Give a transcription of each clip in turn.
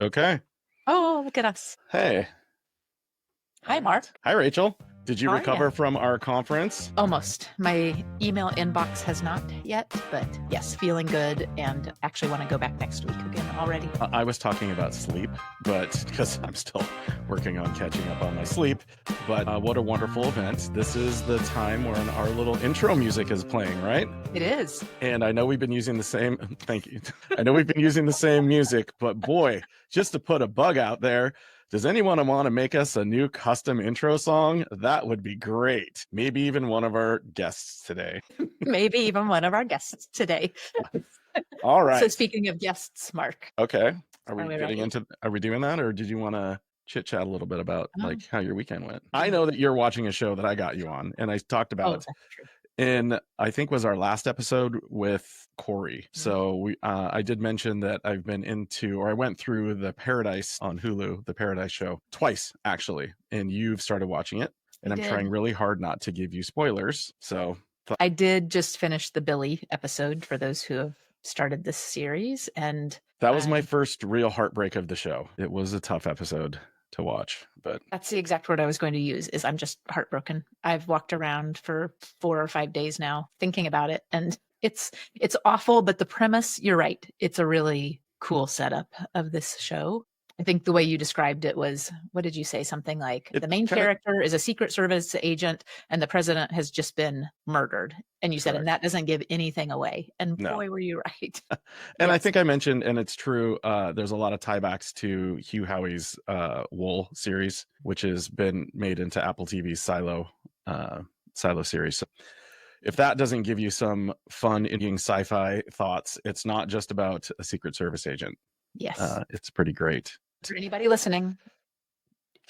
Okay. Oh, look at us. Hey. Hi, Mark. Hi, Rachel. Did you How are recover ya? from our conference? Almost. My email inbox has not yet, but yes, feeling good and actually want to go back next week again already. I was talking about sleep, but because I'm still working on catching up on my sleep. But what a wonderful event. This is the time when our little intro music is playing, right? It is. And I know we've been using the same, thank you. I know we've been using the same music, but boy, just to put a bug out there, does anyone want to make us a new custom intro song? That would be great. Maybe even one of our guests today. Maybe even one of our guests today. All right. So speaking of guests, Mark. Okay. Are we ready? are we doing that, or did you want to chit chat a little bit about like how your weekend went? I Mm-hmm. know that you're watching a show that I got you on, and I talked about that's true. in I think was our last episode with Corey. Mhm. So I did mention that I went through the Paradise on Hulu, the Paradise show twice actually, and you've started watching it, and I'm trying really hard not to give you spoilers. So I did just finish the Billy episode for those who have started this series, and that was my first real heartbreak of the show. It was a tough episode to watch, but that's the exact word I was going to use, is I'm just heartbroken. I've walked around for 4 or 5 days now thinking about it, and it's awful, but the premise, you're right. It's a really cool setup of this show. I think the way you described it was, what did you say? Something like the main character is a Secret Service agent and the president has just been murdered. And you said, and that doesn't give anything away. And boy, were you right. And I think I mentioned, and it's true, there's a lot of tiebacks to Hugh Howey's Wool series, which has been made into Apple TV's Silo series. So if that doesn't give you some fun, interesting sci-fi thoughts, it's not just about a Secret Service agent. Yes. It's pretty great. For anybody listening,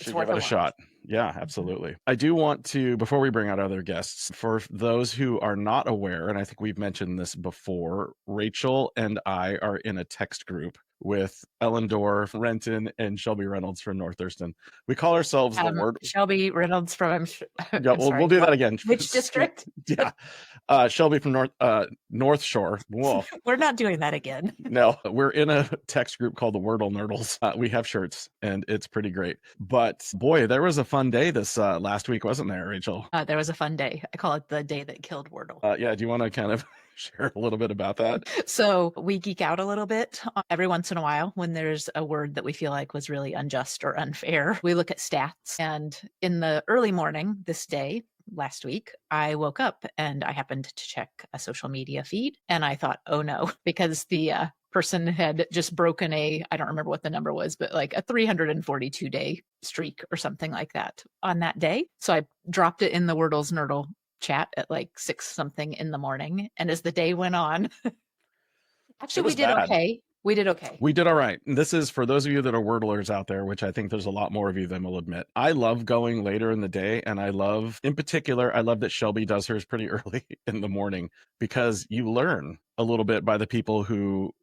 should give it a shot. Yeah, absolutely. I do want to, before we bring out other guests, for those who are not aware, and I think we've mentioned this before, Rachel and I are in a text group with Ellen Dorr, Renton, and Shelby Reynolds from North Thurston. We call ourselves the Word. Shelby Reynolds from. Yeah, we'll do that again. Which district? Yeah, Shelby from North Shore. Whoa. We're not doing that again. No, we're in a text group called the Wordle Nerdles. We have shirts, and it's pretty great. But boy, there was a fun day this last week, wasn't there, Rachel? There was a fun day. I call it the day that killed Wordle. Yeah, do you want to kind of share a little bit about that? So we geek out a little bit every once in a while when there's a word that we feel like was really unjust or unfair. We look at stats, and in the early morning this day, last week, I woke up and I happened to check a social media feed, and I thought, oh no, because the person had just broken I don't remember what the number was, but like a 342 day streak or something like that on that day. So I dropped it in the Wordle's Nerdle chat at like 6 something in the morning. And as the day went on, actually we did okay. We did okay. We did all right. And this is for those of you that are Wordlers out there, which I think there's a lot more of you than will admit. I love going later in the day. And I love that Shelby does hers pretty early in the morning, because you learn a little bit by the people who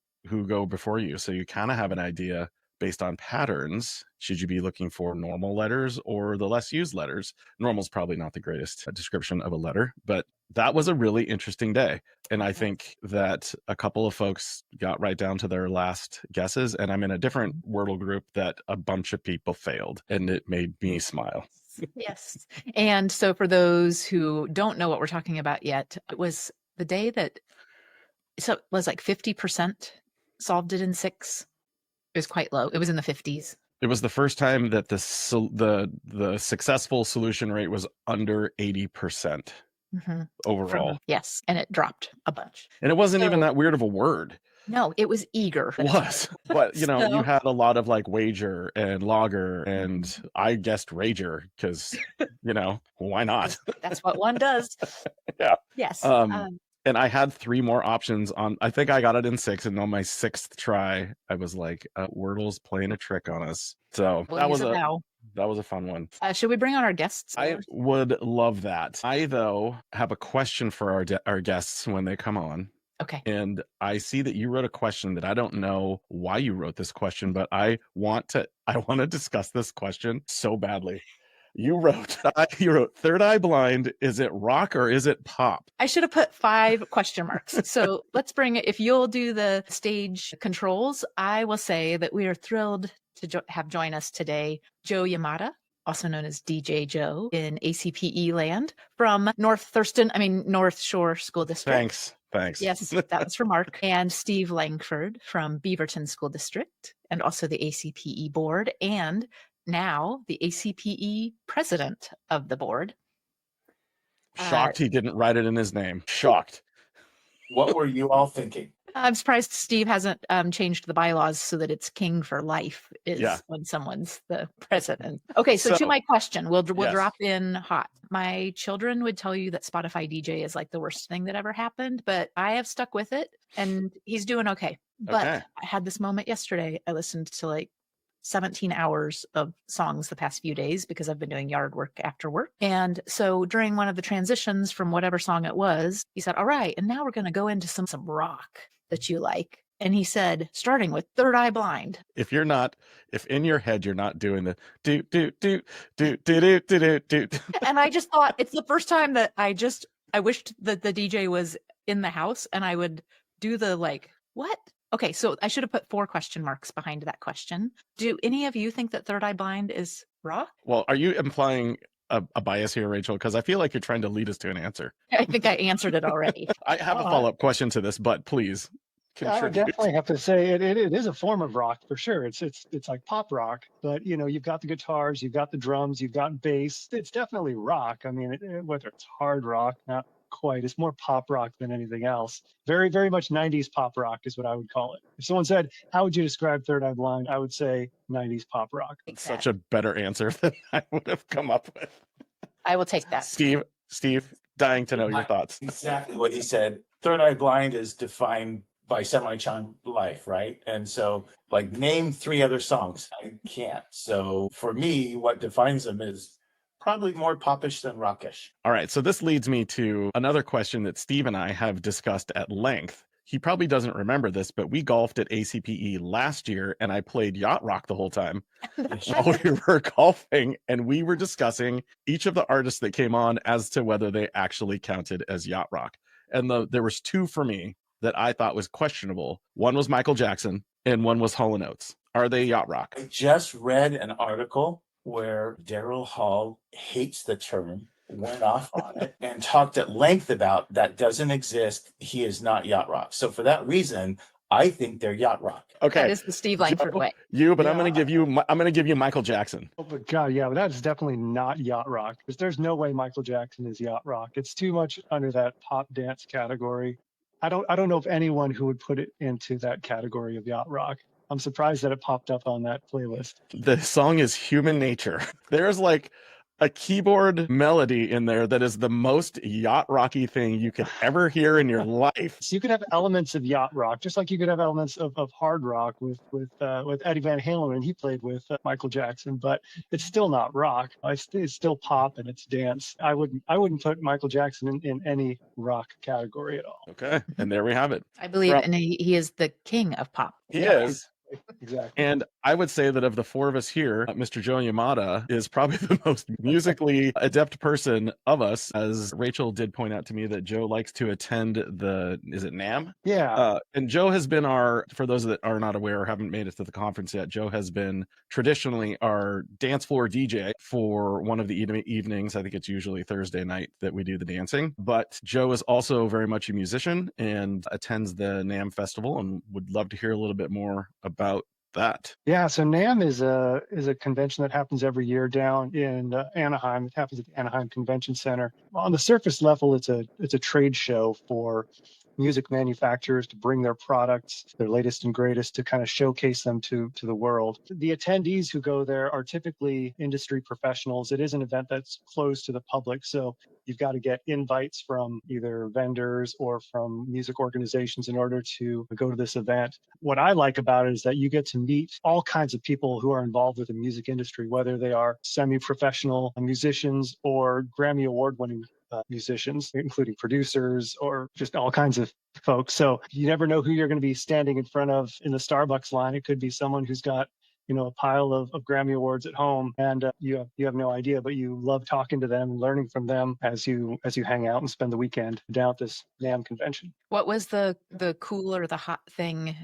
go before you. So you kind of have an idea based on patterns. Should you be looking for normal letters or the less used letters? Normal's probably not the greatest description of a letter, but that was a really interesting day. And I think that a couple of folks got right down to their last guesses. And I'm in a different Wordle group that a bunch of people failed, and it made me smile. Yes. And so for those who don't know what we're talking about yet, it was the day that it was like 50% solved it in 6. It was quite low. It was in the 50s. It was the first time that the successful solution rate was under 80% overall. Yes, and it dropped a bunch. And it wasn't even that weird of a word. No, it was eager. It was. But, you had a lot of like wager and logger, and I guessed rager because, why not? That's what one does. Yeah. Yes. And I had 3 more options on, I think I got it in 6, and on my 6th try, I was like, Wordle's playing a trick on us. So that was a fun one. Should we bring on our guests? I would love that. I, though, have a question for our guests when they come on. Okay. And I see that you wrote a question that I don't know why you wrote this question, but I want to discuss this question so badly. You wrote Third Eye Blind. Is it rock or is it pop? I should have put 5 question marks. So let's bring it. If you'll do the stage controls, I will say that we are thrilled to have join us today, Joe Yamada, also known as DJ Joe in ACPE land from North Shore School District. Thanks. Yes, that was for Mark. And Steve Langford from Beaverton School District, and also the ACPE board, and now the ACPE president of the board. Shocked he didn't write it in his name. Shocked. What were you all thinking? I'm surprised Steve hasn't changed the bylaws so that it's king for life when someone's the president. Okay, so to my question, we'll drop in hot. My children would tell you that Spotify DJ is like the worst thing that ever happened, but I have stuck with it and he's doing okay. But I had this moment yesterday. I listened to like 17 hours of songs the past few days because I've been doing yard work after work. And so during one of the transitions from whatever song it was, he said, all right, and now we're going to go into some rock that you like. And he said, starting with Third Eye Blind. If in your head you're not doing the do do do do do do do do. And I just thought it's the first time that I wished that the DJ was in the house and I would do the like, what? Okay, so I should have put 4 question marks behind that question. Do any of you think that Third Eye Blind is rock? Well, are you implying a bias here, Rachel? Because I feel like you're trying to lead us to an answer. I think I answered it already. I have a follow-up question to this, but please contribute. I would definitely have to say it is a form of rock for sure. It's like pop rock, but you've got the guitars, you've got the drums, you've got bass. It's definitely rock. I mean, whether it's hard rock, not quite. It's more pop rock than anything else. Very, very much 90s pop rock is what I would call it. If someone said, how would you describe Third Eye Blind? I would say 90s pop rock. Such a better answer than I would have come up with. I will take that. Steve, dying to know your thoughts. Exactly what he said. Third Eye Blind is defined by Semi-Chan Life, right? And so, like, name 3 other songs. I can't. So for me, what defines them is probably more popish than rockish. All right. So this leads me to another question that Steve and I have discussed at length. He probably doesn't remember this, but we golfed at ACPE last year and I played yacht rock the whole time while we were golfing. And we were discussing each of the artists that came on as to whether they actually counted as yacht rock. And there was 2 for me that I thought was questionable. One was Michael Jackson and one was Hall & Oates. Are they yacht rock? I just read an article where Daryl Hall hates the term, went off on it, and talked at length about that doesn't exist. He is not yacht rock. So for that reason, I think they're yacht rock. Okay, that is the Steve Langford way. But I'm going to give you Michael Jackson. Oh my God, yeah, but that is definitely not yacht rock because there's no way Michael Jackson is yacht rock. It's too much under that pop dance category. I don't know of anyone who would put it into that category of yacht rock. I'm surprised that it popped up on that playlist. The song is Human Nature. There's like a keyboard melody in there that is the most yacht rocky thing you could ever hear in your life. So you could have elements of yacht rock, just like you could have elements of hard rock with Eddie Van Halen, and he played with Michael Jackson, but it's still not rock. It's still pop and it's dance. I wouldn't put Michael Jackson in any rock category at all. Okay, and there we have it. I believe, and he is the king of pop. He is. Exactly. And I would say that of the 4 of us here, Mr. Joe Yamada is probably the most musically adept person of us. As Rachel did point out to me that Joe likes to attend is it NAMM? Yeah. And Joe has been for those that are not aware or haven't made it to the conference yet, Joe has been traditionally our dance floor DJ for one of the evenings. I think it's usually Thursday night that we do the dancing. But Joe is also very much a musician and attends the NAMM festival and would love to hear a little bit more about that. Yeah, so NAMM is a convention that happens every year down in Anaheim. It happens at the Anaheim Convention Center. On the surface level, it's a trade show for music manufacturers to bring their products, their latest and greatest, to kind of showcase them to the world. The attendees who go there are typically industry professionals. It is an event that's closed to the public, so you've got to get invites from either vendors or from music organizations in order to go to this event. What I like about it is that you get to meet all kinds of people who are involved with the music industry, whether they are semi-professional musicians or Grammy Award-winning musicians, including producers or just all kinds of folks. So you never know who you're going to be standing in front of in the Starbucks line. It could be someone who's got a pile of Grammy Awards at home, and you have no idea, but you love talking to them, learning from them as you hang out and spend the weekend down at this NAMM convention. What was the cool or the hot thing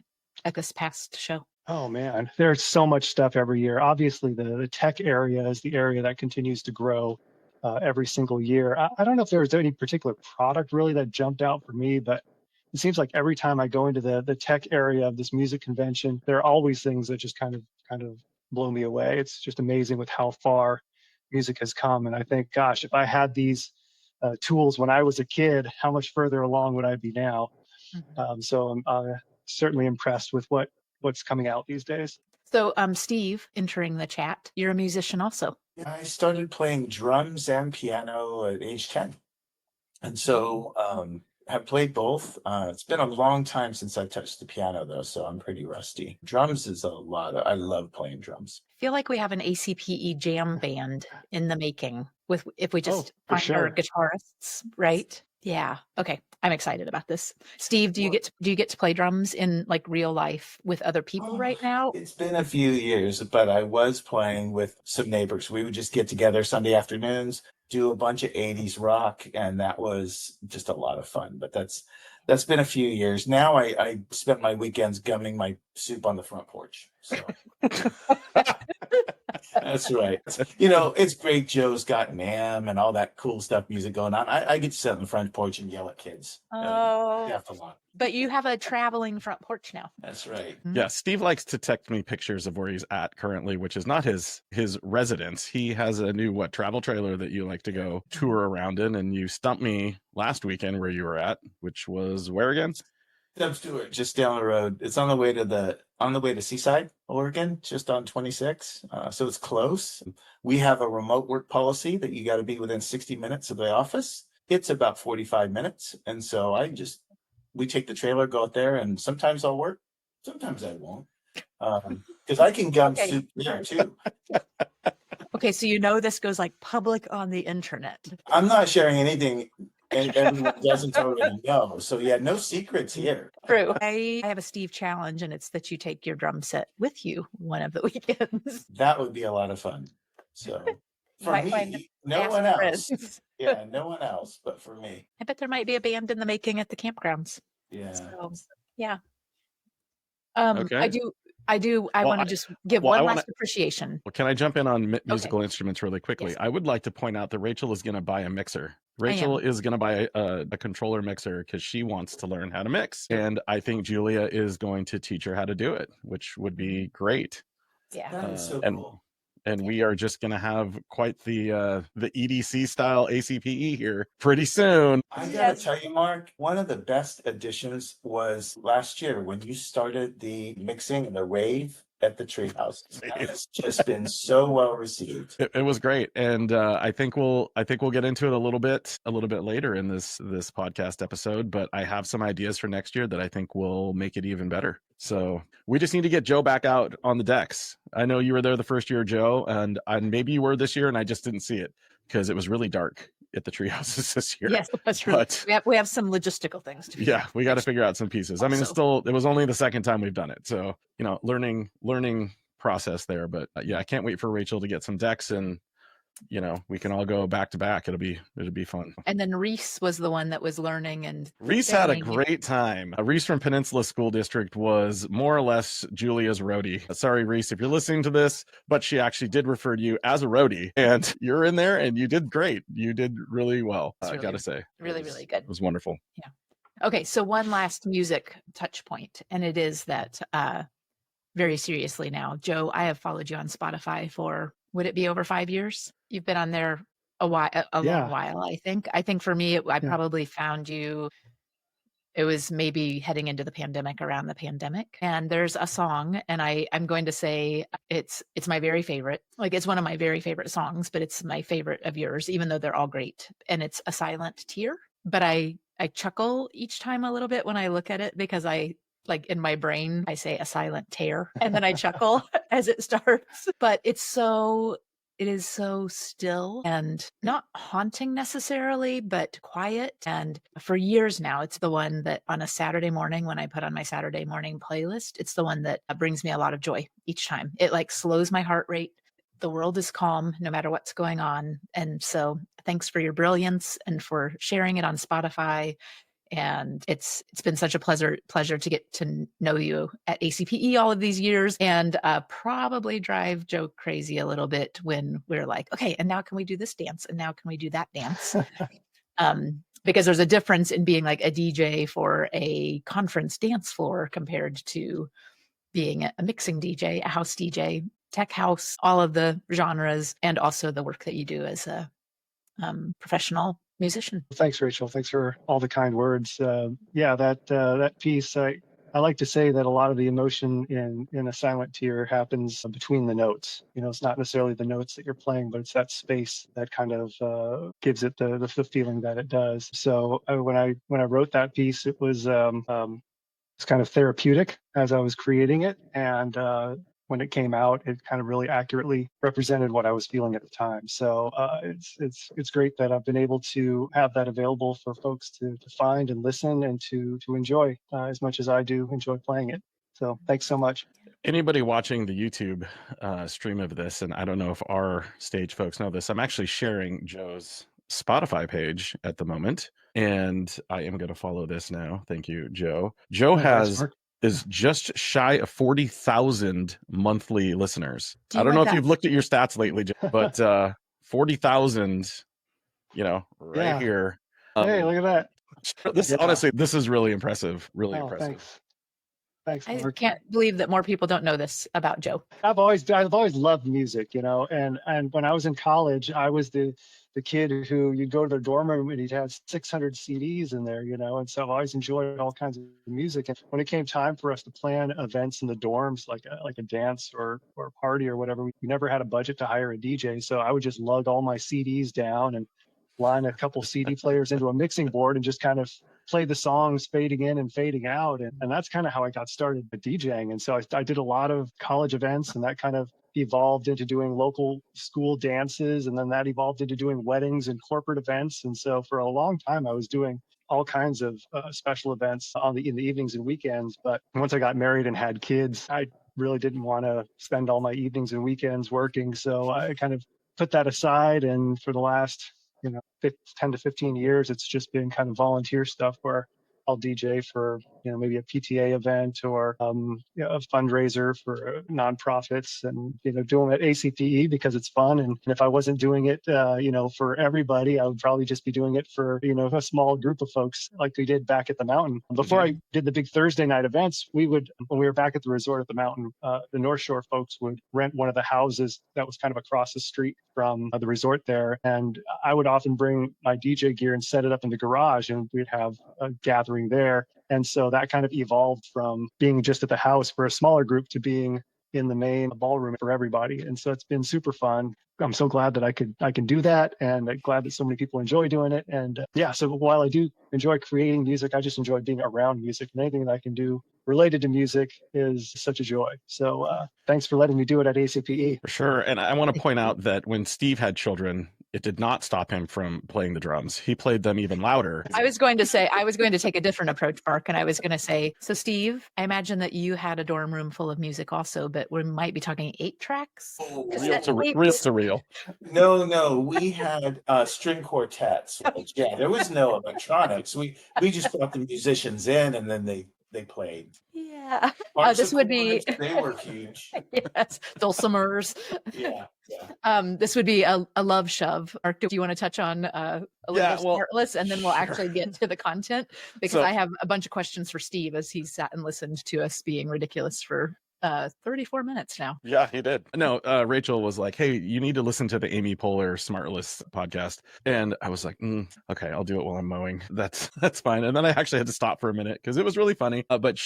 at this past show? Oh man, there's so much stuff every year. Obviously, the tech area is the area that continues to grow every single year. I don't know if there was any particular product really that jumped out for me, but it seems like every time I go into the tech area of this music convention, there are always things that just kind of blow me away. It's just amazing with how far music has come. And I think, gosh, if I had these tools when I was a kid, how much further along would I be now? So I'm certainly impressed with what's coming out these days. So Steve, entering the chat, you're a musician also. I started playing drums and piano at age 10. And so have played both. It's been a long time since I touched the piano though, so I'm pretty rusty. Drums is I love playing drums. I feel like we have an ACPE jam band in the making if we just find our guitarists, right? Yeah. Okay. I'm excited about this. Steve, do you get to play drums in like real life with other people right now? It's been a few years, but I was playing with some neighbors. We would just get together Sunday afternoons, do a bunch of 80s rock, and that was just a lot of fun. But that's been a few years. Now I spent my weekends gumming my soup on the front porch. So that's right. It's great. Joe's got NAMM and all that cool stuff, music going on. I get to sit on the front porch and yell at kids. But you have a traveling front porch now. That's right. Yeah, Steve likes to text me pictures of where he's at currently, which is not his residence. He has a new travel trailer that you like to go tour around in, and you stumped me last weekend where you were at, which was where again? Stewart, just down the road. It's on the way to Seaside, Oregon, just on 26. So it's close. We have a remote work policy that you got to be within 60 minutes of the office. It's about 45 minutes, and so we take the trailer, go out there, and sometimes I'll work, sometimes I won't, because I can gum soup there too. Okay, so this goes like public on the internet. I'm not sharing anything and everyone doesn't already know. So yeah, no secrets here. True. I have a Steve challenge, and it's that you take your drum set with you one of the weekends. That would be a lot of fun. So for me, no one else. Yeah, no one else, but for me. I bet there might be a band in the making at the campgrounds. Yeah. So, yeah. Okay. I want to just give one last appreciation. Well, can I jump in on musical instruments really quickly? Yes. I would like to point out that Rachel is going to buy a mixer. Rachel is going to buy a controller mixer because she wants to learn how to mix. And I think Julia is going to teach her how to do it, which would be great. Yeah. That is so cool. And we are just going to have quite the EDC style ACPE here pretty soon. I got to tell you, Mark, one of the best additions was last year when you started the mixing and the rave at the Treehouse. It's just been so well received. It was great, and I think we'll get into it a little bit later in this podcast episode. But I have some ideas for next year that I think will make it even better. So we just need to get Joe back out on the decks. I know you were there the first year, Joe, and maybe you were this year, and I just didn't see it because it was really dark at the tree houses this year. Yes, that's true. But we have some logistical things to do. Yeah, we got to figure out some pieces. Also, I mean, it was only the second time we've done it. So, learning process there. But yeah, I can't wait for Rachel to get some decks, and we can all go back to back. It'll be fun. And then Reese was the one that was learning, and Reese had a great time. Reese from Peninsula School District was more or less Julia's roadie. Sorry, Reese, if you're listening to this, but she actually did refer to you as a roadie, and you're in there, and you did great. You did really well. I got to say, really good. It was wonderful. Yeah. Okay, so one last music touch point, and it is that very seriously now, Joe, I have followed you on Spotify for, would it be over 5 years? You've been on there a long while, I think. I think for me, I probably found you, it was maybe heading into the pandemic, around the pandemic. And there's a song, and I'm going to say it's my very favorite. Like, it's one of my very favorite songs, but it's my favorite of yours, even though they're all great. And it's A Silent Tear. But I chuckle each time a little bit when I look at it, because like in my brain, I say a silent tear, and then I chuckle as it starts. But it's so It is so still and not haunting necessarily, but quiet. And for years now, it's the one that on a Saturday morning, when I put on my Saturday morning playlist, it's the one that brings me a lot of joy each time. It like slows my heart rate. The world is calm no matter what's going on. And so thanks for your brilliance and for sharing it on Spotify. And it's been such a pleasure to get to know you at ACPE all of these years, and probably drive Joe crazy a little bit when we're like, okay, and now can we do this dance? And now can we do that dance? Because there's a difference in being like a DJ for a conference dance floor compared to being a mixing DJ, a house DJ, tech house, all of the genres, and also the work that you do as a professional musician. Thanks, Rachel. Thanks for all the kind words. That piece, I like to say that a lot of the emotion in a silent tier happens between the notes. It's not necessarily the notes that you're playing, but it's that space that kind of gives it the feeling that it does. So when I wrote that piece, it was it's kind of therapeutic as I was creating it, and when it came out, it kind of really accurately represented what I was feeling at the time. So it's great that I've been able to have that available for folks to find and listen and to enjoy as much as I do enjoy playing it. So thanks so much. Anybody watching the YouTube stream of this, and I don't know if our stage folks know this, I'm actually sharing Joe's Spotify page at the moment, and I am going to follow this now. Thank you, Joe. Joe is just shy of 40,000 monthly listeners. I don't know if you've looked at your stats lately, but 40,000, right here. Hey, look at that. Honestly, this is really impressive. Really impressive. Thanks. I can't believe that more people don't know this about Joe. I've always loved music, and when I was in college, I was the kid who you'd go to their dorm room and he'd have 600 CDs in there, and so I've always enjoyed all kinds of music. And when it came time for us to plan events in the dorms, like a dance or a party or whatever, we never had a budget to hire a DJ. So I would just lug all my CDs down and line a couple CD players into a mixing board and just kind of play the songs fading in and fading out. And that's kind of how I got started with DJing. And so I did a lot of college events, and that kind of evolved into doing local school dances. And then that evolved into doing weddings and corporate events. And so for a long time, I was doing all kinds of special events in the evenings and weekends. But once I got married and had kids, I really didn't want to spend all my evenings and weekends working. So I kind of put that aside. And for the last 10 to 15 years, it's just been kind of volunteer stuff where I'll DJ for maybe a PTA event or a fundraiser for nonprofits, and doing it at ACPE because it's fun. And if I wasn't doing it for everybody, I would probably just be doing it for a small group of folks like we did back at the mountain. Before I did the big Thursday night events, when we were back at the resort at the mountain, the North Shore folks would rent one of the houses that was kind of across the street from the resort there, and I would often bring my DJ gear and set it up in the garage, and we'd have a gathering there. And so that kind of evolved from being just at the house for a smaller group to being in the main ballroom for everybody. And so it's been super fun. I'm so glad that I can do that, and I'm glad that so many people enjoy doing it. And so while I do enjoy creating music, I just enjoy being around music, and anything that I can do related to music is such a joy. So thanks for letting me do it at ACPE. For sure. And I want to point out that when Steve had children, it did not stop him from playing the drums. He played them even louder. I was going to take a different approach, Mark, and I was going to say, so Steve, I imagine that you had a dorm room full of music also, but we might be talking 8 tracks. Oh, reel to reel. No, we had string quartets. Yeah, there was no electronics. We just brought the musicians in, and then they played. Yeah. This would be. They were huge. Yes, dulcimers. Yeah. This would be a love shove. Mark, do you want to touch on a little Smartless, and then we'll actually get to the content, because I have a bunch of questions for Steve as he's sat and listened to us being ridiculous for 34 minutes now. Yeah, he did. No, Rachel was like, hey, you need to listen to the Amy Poehler Smartless podcast. And I was like, okay, I'll do it while I'm mowing. That's fine. And then I actually had to stop for a minute because it was really funny. But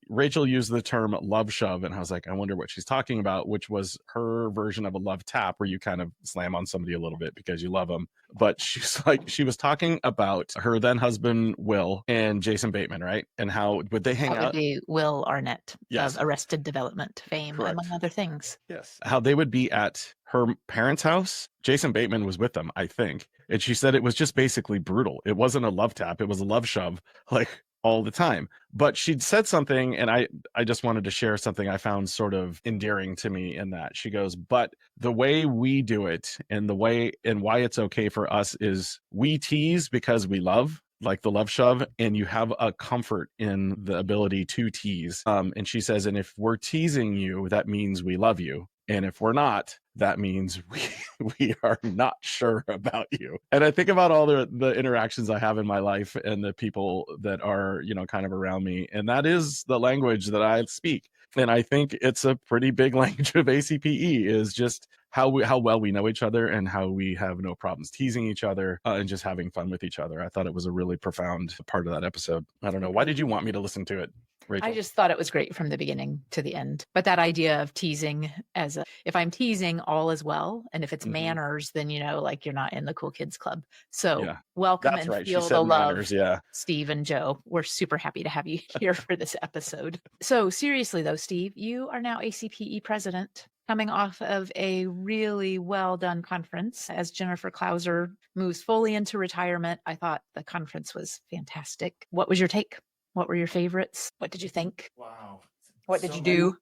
Rachel used the term love shove. And I was like, I wonder what she's talking about, which was her version of a love tap, where you kind of slam on somebody a little bit because you love them. But she was talking about her then husband, Will, and Jason Bateman, right? And how would they hang out? That would be Will Arnett of Arrested Development. development, fame, Correct. among other things. Yes. How they would be at her parents' house. Jason Bateman was with them, I think. And she said it was just basically brutal. It wasn't a love tap. It was a love shove, like all the time. But she'd said something, and I just wanted to share something I found sort of endearing to me in that. She goes, but the way we do it and the way and why it's okay for us is we tease because we love, like the love shove, and you have a comfort in the ability to tease. And she says, and if we're teasing you, that means we love you. And if we're not, that means we are not sure about you. And I think about all the interactions I have in my life and the people that are, kind of around me. And that is the language that I speak. And I think it's a pretty big language of ACPE is just how well we know each other and how we have no problems teasing each other and just having fun with each other. I thought it was a really profound part of that episode. I don't know. Why did you want me to listen to it, Rachel? I just thought it was great from the beginning to the end. But that idea of teasing if I'm teasing, all is well. And if it's manners, then, like you're not in the cool kids club. So welcome That's and right. feel She said the love, manners, yeah. Steve and Joe. We're super happy to have you here for this episode. So seriously though, Steve, you are now ACPE president, coming off of a really well done conference. As Jennifer Clauser moves fully into retirement, I thought the conference was fantastic. What was your take? What were your favorites? What did you think? Wow. What did you do?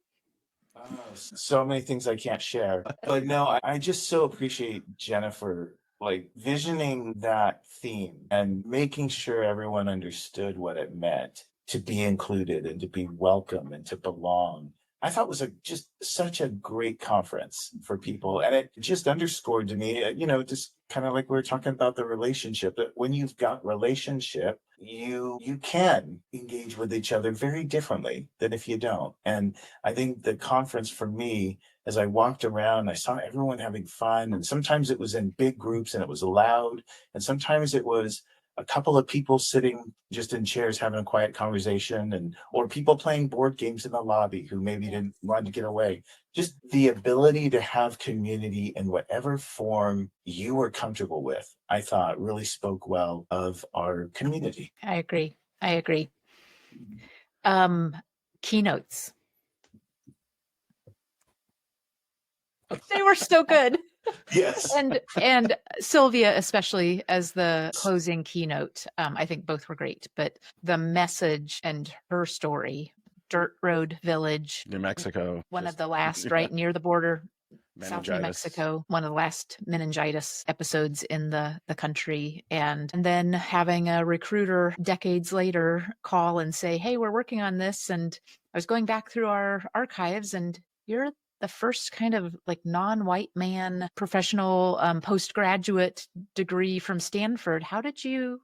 So many things I can't share. But no, I just so appreciate Jennifer, like visioning that theme and making sure everyone understood what it meant to be included and to be welcome and to belong. I thought it was just such a great conference for people. And it just underscored to me, just kind of like we were talking about the relationship, that when you've got relationship, you can engage with each other very differently than if you don't. And I think the conference for me, as I walked around, I saw everyone having fun. And sometimes it was in big groups and it was loud. And sometimes it was a couple of people sitting just in chairs having a quiet conversation, or people playing board games in the lobby who maybe didn't want to get away. Just the ability to have community in whatever form you were comfortable with, I thought really spoke well of our community. I agree. Keynotes. They were so good. Yes. And Sylvia, especially as the closing keynote, I think both were great, but the message and her story, Dirt Road Village, New Mexico, one of the last, right near the border, South New meningitis. Mexico, one of the last meningitis episodes in the country. And then having a recruiter decades later call and say, hey, we're working on this. And I was going back through our archives, and you're the first kind of like non-white man professional postgraduate degree from Stanford. How did you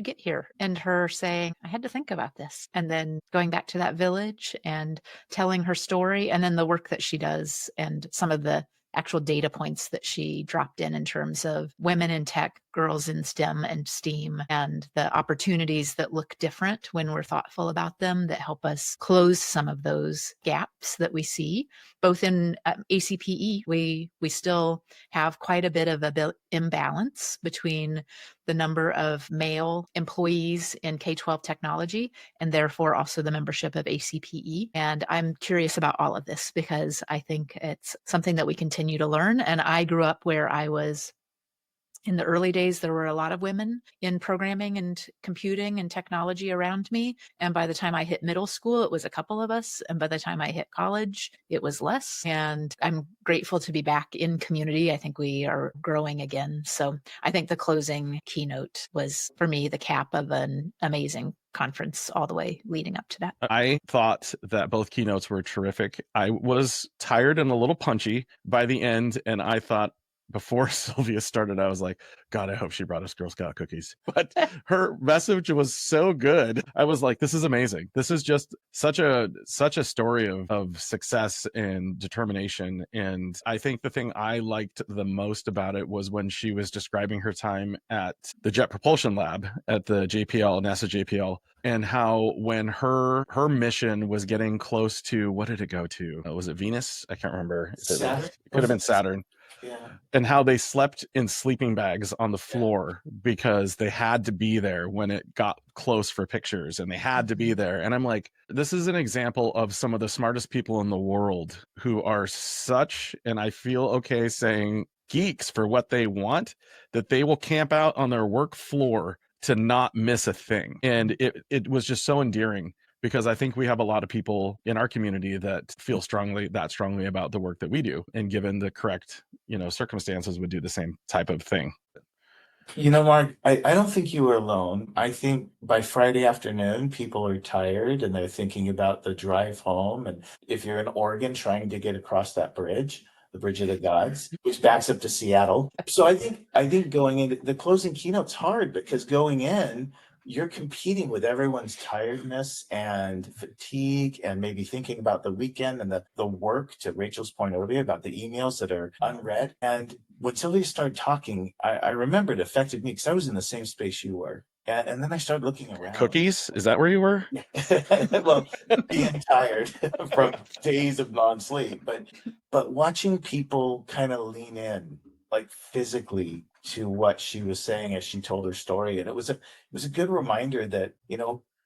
get here? And her saying, I had to think about this. And then going back to that village and telling her story, and then the work that she does and some of the actual data points that she dropped in terms of women in tech, girls in STEM and STEAM, and the opportunities that look different when we're thoughtful about them that help us close some of those gaps that we see. Both in ACPE, we still have quite a bit of an imbalance between the number of male employees in K-12 technology and therefore also the membership of ACPE. And I'm curious about all of this because I think it's something that we continue to learn. And I grew up where I was in the early days, there were a lot of women in programming and computing and technology around me. And by the time I hit middle school, it was a couple of us. And by the time I hit college, it was less. And I'm grateful to be back in community. I think we are growing again. So I think the closing keynote was, for me, the cap of an amazing conference all the way leading up to that. I thought that both keynotes were terrific. I was tired and a little punchy by the end, and I thought, before Sylvia started, I was like, God, I hope she brought us Girl Scout cookies. But her message was so good. I was like, this is amazing. This is just such a story of success and determination. And I think the thing I liked the most about it was when she was describing her time at the Jet Propulsion Lab at the JPL, NASA JPL, and how when her mission was getting close to, what did it go to? Was it Venus? I can't remember. Saturn? It could have been Saturn. Yeah. and how they slept in sleeping bags on the floor because they had to be there when it got close for pictures, and they had to be there. And I'm like, this is an example of some of the smartest people in the world who are such, and I feel okay saying, geeks for what they want, that they will camp out on their work floor to not miss a thing. And it was just so endearing, because I think we have a lot of people in our community that feel strongly about the work that we do, and given the correct, circumstances, would do the same type of thing. Mark, I don't think you were alone. I think by Friday afternoon, people are tired and they're thinking about the drive home. And if you're in Oregon trying to get across that bridge, the Bridge of the Gods, which backs up to Seattle. So I think going into the closing keynote's hard, because going in, you're competing with everyone's tiredness and fatigue, and maybe thinking about the weekend and the work, to Rachel's point earlier about the emails that are unread. And when Sylvia started talking, I remember it affected me because I was in the same space you were. And then I started looking around. Cookies? Is that where you were? Well, being tired from days of non-sleep, but watching people kind of lean in, like physically, to what she was saying as she told her story. And it was a good reminder that,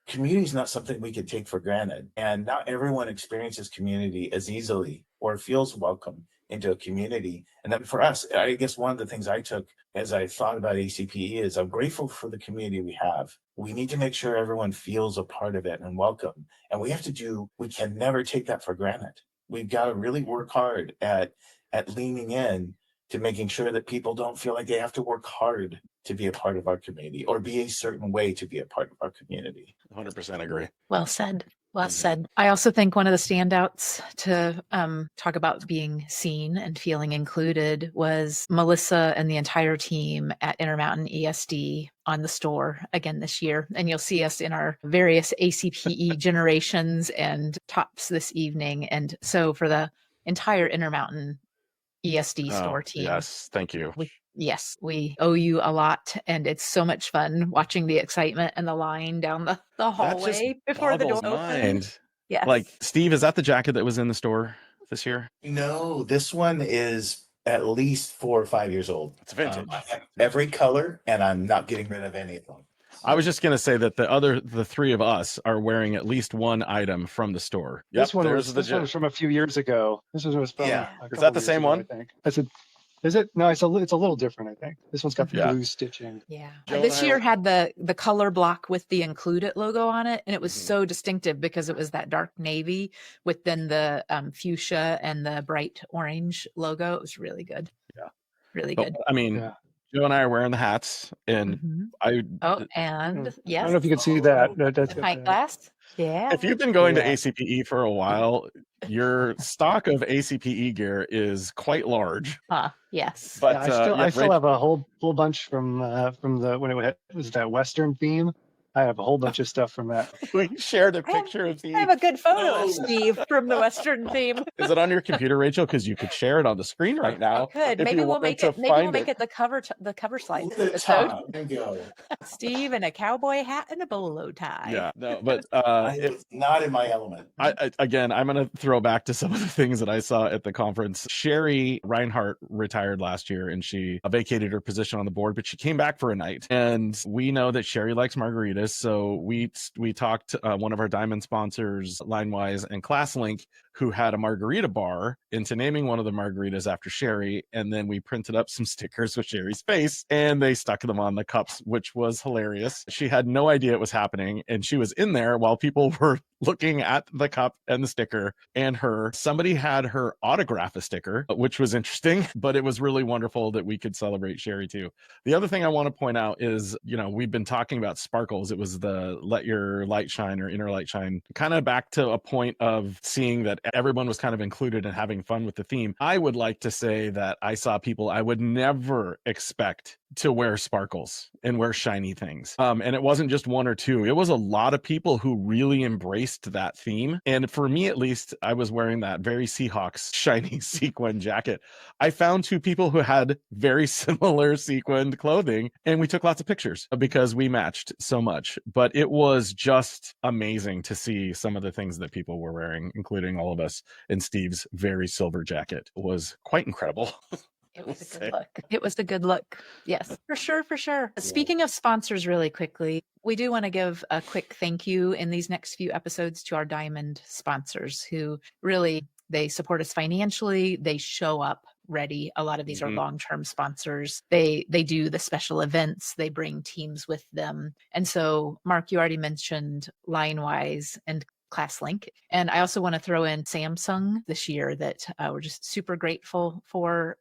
community is not something we could take for granted. And not everyone experiences community as easily or feels welcome into a community. And then for us, I guess one of the things I took as I thought about ACPE is I'm grateful for the community we have. We need to make sure everyone feels a part of it and welcome. And we can never take that for granted. We've got to really work hard at leaning in to making sure that people don't feel like they have to work hard to be a part of our community, or be a certain way to be a part of our community. 100% agree. Well said. Well said. I also think one of the standouts to talk about being seen and feeling included was Melissa and the entire team at Intermountain ESD on the store again this year. And you'll see us in our various ACPE generations and tops this evening. And so for the entire Intermountain ESD store team. Yes, thank you. We owe you a lot, and it's so much fun watching the excitement and the line down the hallway before the door opened. Yes. Like, Steve, is that the jacket that was in the store this year? No, this one is at least 4 or 5 years old. It's vintage. I have every color, and I'm not getting rid of any of them. I was just going to say that the three of us are wearing at least one item from the store. This one was from a few years ago. This was from Is that the same one? I think. Is it? No, it's a little different, I think. This one's got the blue stitching. Yeah. This year had the color block with the IncludeIT logo on it, and it was so distinctive because it was that dark navy with then the fuchsia and the bright orange logo. It was really good. Yeah. Really good. I mean, Joe and I are wearing the hats, and yes. I don't know if you can see that. That's the pint glass. Yeah. If you've been going to ACPE for a while, your stock of ACPE gear is quite large. Yes. But I still have a whole bunch from when it was that Western theme. I have a whole bunch of stuff from that. We shared a picture of Steve. I have a good photo of Steve from the Western theme. Is it on your computer, Rachel? Because you could share it on the screen right now. Good. Maybe we'll make it. Maybe we'll make it the cover slide. Steve in a cowboy hat and a bolo tie. Yeah, no, but it's not in my element. Again, I'm going to throw back to some of the things that I saw at the conference. Sherry Reinhardt retired last year, and she vacated her position on the board, but she came back for a night. And we know that Sherry likes margaritas. So we talked one of our diamond sponsors, Linewise and ClassLink, who had a margarita bar, into naming one of the margaritas after Sherry. And then we printed up some stickers with Sherry's face, and they stuck them on the cups, which was hilarious. She had no idea it was happening, and she was in there while people were looking at the cup and the sticker and her. Somebody had her autograph a sticker, which was interesting, but it was really wonderful that we could celebrate Sherry too. The other thing I want to point out is, we've been talking about sparkles. It was the let your light shine, or inner light shine, kind of back to a point of seeing that everyone was kind of included and having fun with the theme. I would like to say that I saw people I would never expect to wear sparkles and wear shiny things. And it wasn't just one or two. It was a lot of people who really embraced that theme. And for me, at least, I was wearing that very Seahawks shiny sequin jacket. I found two people who had very similar sequined clothing, and we took lots of pictures because we matched so much. But it was just amazing to see some of the things that people were wearing, including all of us. And Steve's very silver jacket was quite incredible. It was a good look. It was a good look. Yes, for sure, for sure. Speaking of sponsors really quickly, we do want to give a quick thank you in these next few episodes to our Diamond sponsors who really, they support us financially. They show up ready. A lot of these are long-term sponsors. They do the special events. They bring teams with them. And so, Mark, you already mentioned LineWise and ClassLink. And I also want to throw in Samsung this year that we're just super grateful for.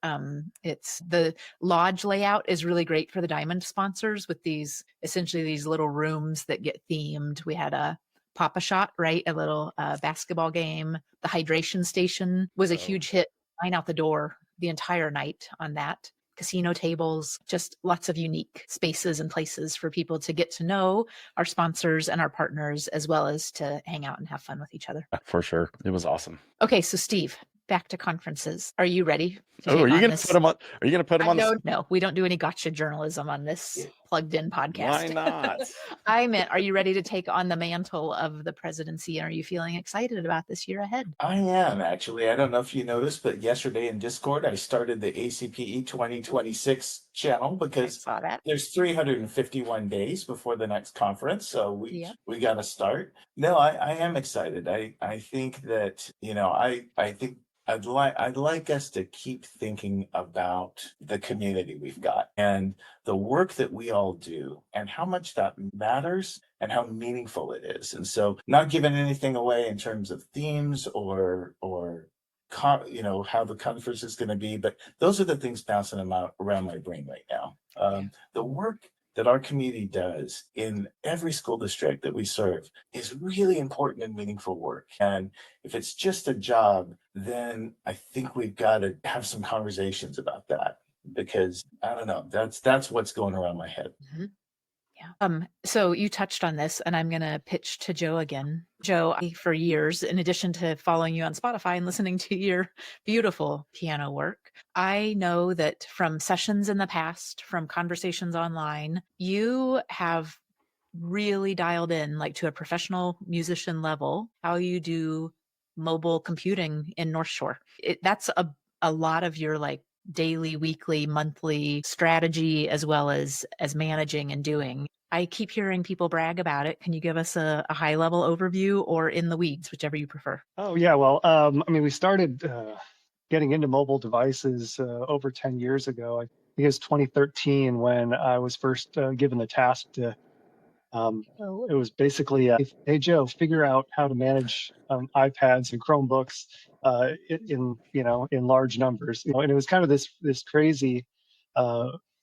It's the lodge layout is really great for the Diamond sponsors with these, essentially these little rooms that get themed. We had a Papa Shot, right? A little basketball game. The hydration station was a huge hit. Line out the door the entire night on that. Casino tables, just lots of unique spaces and places for people to get to know our sponsors and our partners, as well as to hang out and have fun with each other. For sure. It was awesome. Okay, so Steve, back to conferences. Are you ready? Are you going to put them on? Are you going to put them on? No, we don't do any gotcha journalism on this plugged in podcast. Why not? I meant, are you ready to take on the mantle of the presidency? Are you feeling excited about this year ahead? I am, actually. I don't know if you noticed, but yesterday in Discord, I started the ACPE 2026 channel because there's 351 days before the next conference. So we got to start. No, I am excited. I think that, I think I'd like us to keep thinking about the community we've got and the work that we all do and how much that matters and how meaningful it is. And so not giving anything away in terms of themes or how the conference is going to be, but those are the things bouncing around my brain right now. The work that our community does in every school district that we serve is really important and meaningful work. And if it's just a job, then I think we've got to have some conversations about that because I don't know, that's what's going around my head. Mm-hmm. Yeah. So you touched on this, and I'm going to pitch to Joe again. Joe, for years, in addition to following you on Spotify and listening to your beautiful piano work, I know that from sessions in the past, from conversations online, you have really dialed in, like to a professional musician level, how you do mobile computing in North Shore. That's a lot of your daily, weekly, monthly strategy, as well as managing and doing. I keep hearing people brag about it. Can you give us a high level overview or in the weeds, whichever you prefer? Oh yeah, well, we started getting into mobile devices over 10 years ago. I think it was 2013 when I was first given the task to. It was basically, hey Joe, figure out how to manage iPads and Chromebooks in large numbers. And it was kind of this crazy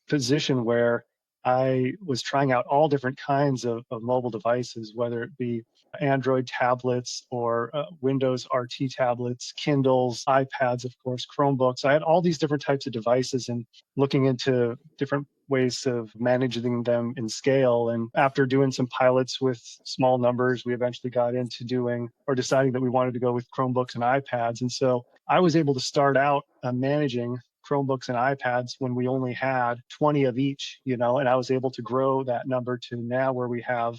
position where I was trying out all different kinds of mobile devices, whether it be Android tablets or Windows RT tablets, Kindles, iPads, of course, Chromebooks. I had all these different types of devices and looking into different ways of managing them in scale. And after doing some pilots with small numbers, we eventually got into deciding that we wanted to go with Chromebooks and iPads. And so I was able to start out managing Chromebooks and iPads when we only had 20 of each, and I was able to grow that number to now where we have,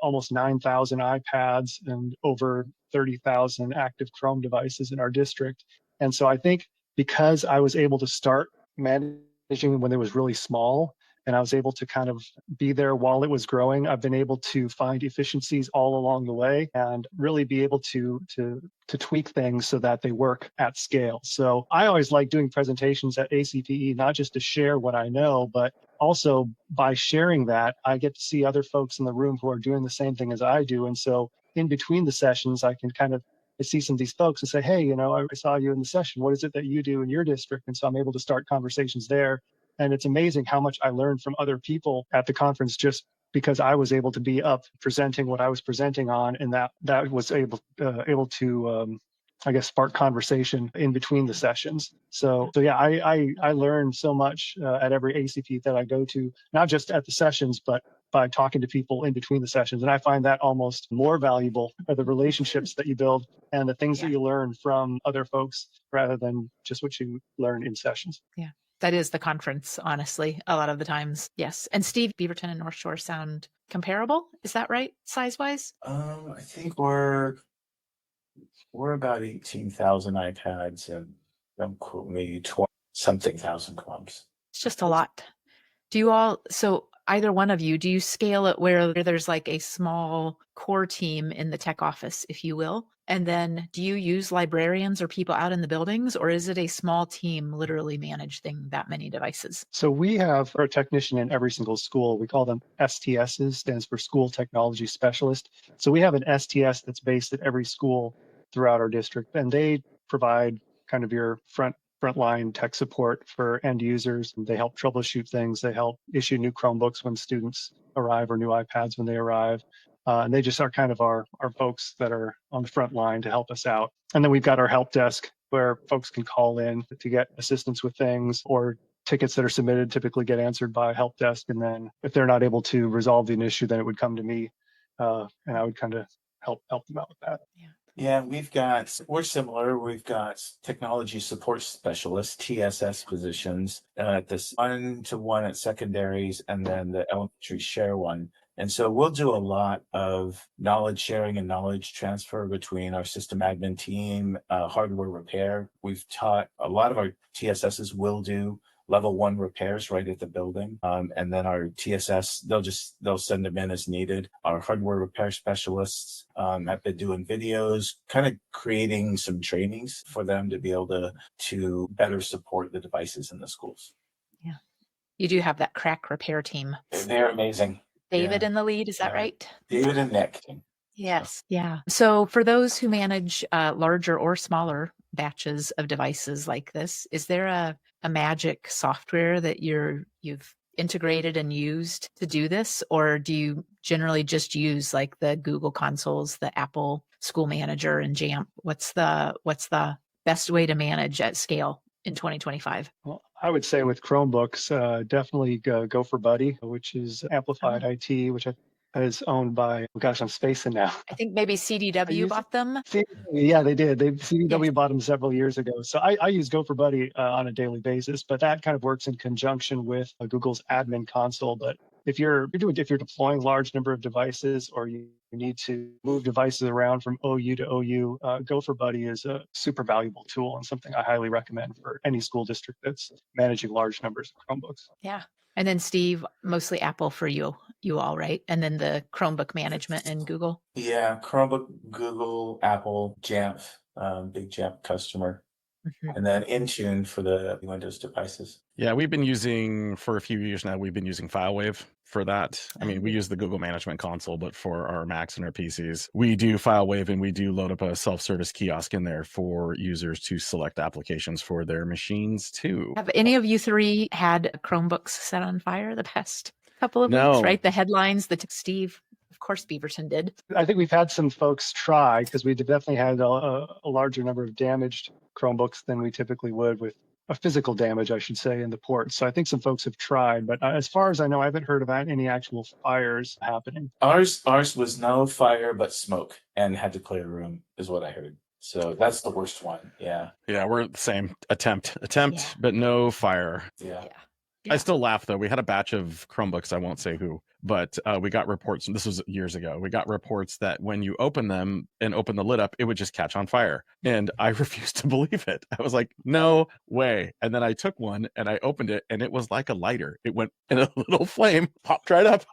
almost 9,000 iPads and over 30,000 active Chrome devices in our district. And so I think because I was able to start managing when it was really small, and I was able to kind of be there while it was growing, I've been able to find efficiencies all along the way and really be able to tweak things so that they work at scale. So I always like doing presentations at ACPE, not just to share what I know, but also by sharing that, I get to see other folks in the room who are doing the same thing as I do. And so in between the sessions, I can kind of see some of these folks and say, hey, I saw you in the session. What is it that you do in your district? And so I'm able to start conversations there. And it's amazing how much I learned from other people at the conference just because I was able to be up presenting what I was presenting on, and that was able to spark conversation in between the sessions. So yeah, I learned so much at every ACP that I go to, not just at the sessions, but by talking to people in between the sessions. And I find that almost more valuable, are the relationships that you build and the things that you learn from other folks rather than just what you learn in sessions. Yeah. That is the conference, honestly, a lot of the times. Yes. And Steve, Beaverton and North Shore sound comparable. Is that right, size-wise? I think we're about 18,000 iPads and don't quote me, something thousand clubs. It's just a lot. Do you all, so either one of you, do you scale it where there's like a small core team in the tech office, if you will? And then do you use librarians or people out in the buildings, or is it a small team literally managing that many devices? So we have a technician in every single school. We call them STSs, stands for School Technology Specialist. So we have an STS that's based at every school throughout our district, and they provide kind of your frontline tech support for end users. They help troubleshoot things. They help issue new Chromebooks when students arrive or new iPads when they arrive. And they just are kind of our folks that are on the front line to help us out. And then we've got our help desk where folks can call in to get assistance with things, or tickets that are submitted typically get answered by help desk. And then if they're not able to resolve the issue, then it would come to me, and I would kind of help them out with that. Yeah, we're similar. We've got technology support specialists, TSS positions, at this 1-to-1 at secondaries, and then the elementary share one. And so we'll do a lot of knowledge sharing and knowledge transfer between our system admin team, hardware repair. We've taught a lot of our TSSs will do level 1 repairs right at the building. And then our TSS, they'll send them in as needed. Our hardware repair specialists have been doing videos, kind of creating some trainings for them to be able to better support the devices in the schools. Yeah. You do have that crack repair team. They're amazing. David in the lead, is that right? David and Nick. Yes. Yeah. So for those who manage larger or smaller batches of devices like this, is there a magic software that you've integrated and used to do this? Or do you generally just use like the Google consoles, the Apple School Manager and Jamf? What's the best way to manage at scale in 2025? Well, I would say with Chromebooks, definitely go for Buddy, which is Amplified IT, which is owned by, oh gosh, I'm spacing now. I think maybe CDW bought them. Yeah, they did. CDW bought them several years ago. So I use Go for Buddy on a daily basis, but that kind of works in conjunction with Google's admin console. But if you're deploying large number of devices, or you need to move devices around from OU to OU, Go for Buddy is a super valuable tool and something I highly recommend for any school district that's managing large numbers of Chromebooks. Yeah. And then Steve, mostly Apple for you all, right? And then the Chromebook management in Google. Yeah, Chromebook, Google, Apple, Jamf, big Jamf customer. Mm-hmm. And then Intune for the Windows devices. Yeah, we've been using, for a few years now, we've been using FileWave for that. I mean, we use the Google Management Console, but for our Macs and our PCs, we do FileWave, and we do load up a self-service kiosk in there for users to select applications for their machines too. Have any of you three had Chromebooks set on fire the past couple of weeks, right? The headlines, Steve, of course, Beaverton did. I think we've had some folks try, because we definitely had a larger number of damaged Chromebooks than we typically would, with a physical damage, I should say, in the ports. So I think some folks have tried, but as far as I know, I haven't heard about any actual fires happening. Ours was no fire, but smoke, and had to clear a room, is what I heard. So that's the worst one. Yeah. Yeah, we're the same. Attempt, but no fire. Yeah. I still laugh, though. We had a batch of Chromebooks, I won't say who, but we got reports, and this was years ago, we got reports that when you open them and open the lid up, it would just catch on fire. And I refused to believe it. I was like, no way. And then I took one and I opened it, and it was like a lighter. It went in a little flame, popped right up.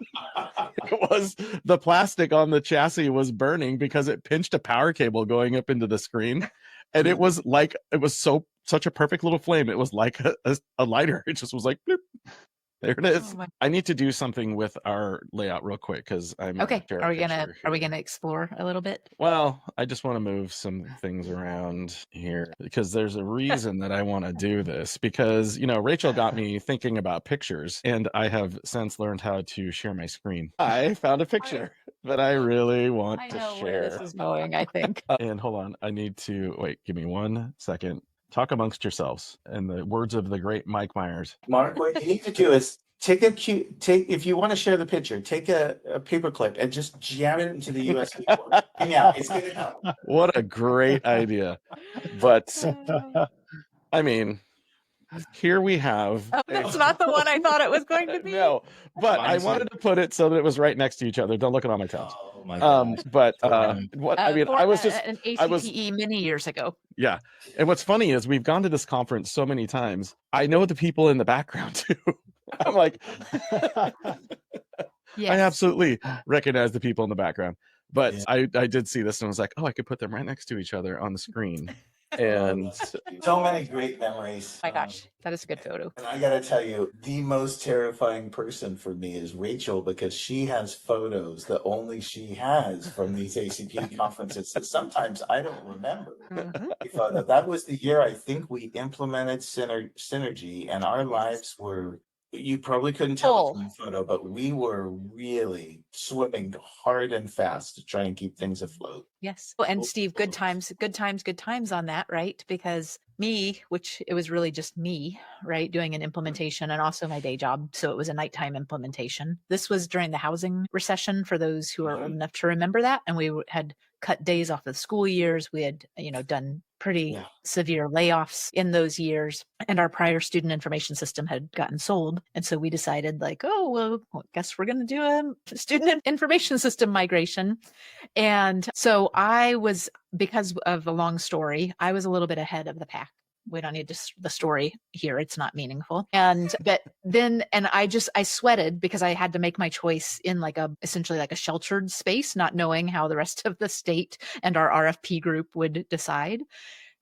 It was, the plastic on the chassis was burning because it pinched a power cable going up into the screen. And it was like, it was such a perfect little flame. It was like a lighter. It just was like, bloop. There it is. Oh, I need to do something with our layout real quick, because I'm okay. Are we gonna explore a little bit? Well, I just want to move some things around here, because there's a reason that I want to do this, because Rachel got me thinking about pictures, and I have since learned how to share my screen. I found a picture that I really want to share. Where this is going, I think. And hold on, I need to wait. Give me 1 second. Talk amongst yourselves, in the words of the great Mike Myers. Mark, what you need to do is if you want to share the picture, take a paper clip and just jam it into the USB port. Yeah, it's gonna help. What a great idea. But I mean, here we have. Oh, that's not the one I thought it was going to be. No, but I wanted to put it so that it was right next to each other. Don't look at all my tabs. Oh my gosh. But what I mean, I was just an I was ACPE many years ago. yeah. And what's funny is we've gone to this conference so many times. I know the people in the background too. I'm like, I Yes. absolutely recognize the people in the background. But Yeah. I did see this and I was like, oh, I could put them right next to each other on the screen. And So many great memories. My gosh, that is a good photo. And I gotta tell you, the most terrifying person for me is Rachel, because she has photos that only she has from these ACPE conferences that sometimes I don't remember. Mhm. That was the year I think we implemented Synergy, and our lives were, you probably couldn't tell from the photo, but we were really swimming hard and fast to try and keep things afloat. Yes. Well, and Steve, good times on that, right? Because which it was really just me, right, doing an implementation and also my day job. So it was a nighttime implementation. This was during the housing recession, for those who are old enough to remember that. And we had cut days off of school years. We had, done pretty severe layoffs in those years. And our prior student information system had gotten sold. And so we decided, like, oh, well, I guess we're going to do a student information system migration. And so because of the long story, I was a little bit ahead of the pack. We don't need the story here. It's not meaningful. But then I sweated because I had to make my choice in essentially like a sheltered space, not knowing how the rest of the state and our RFP group would decide.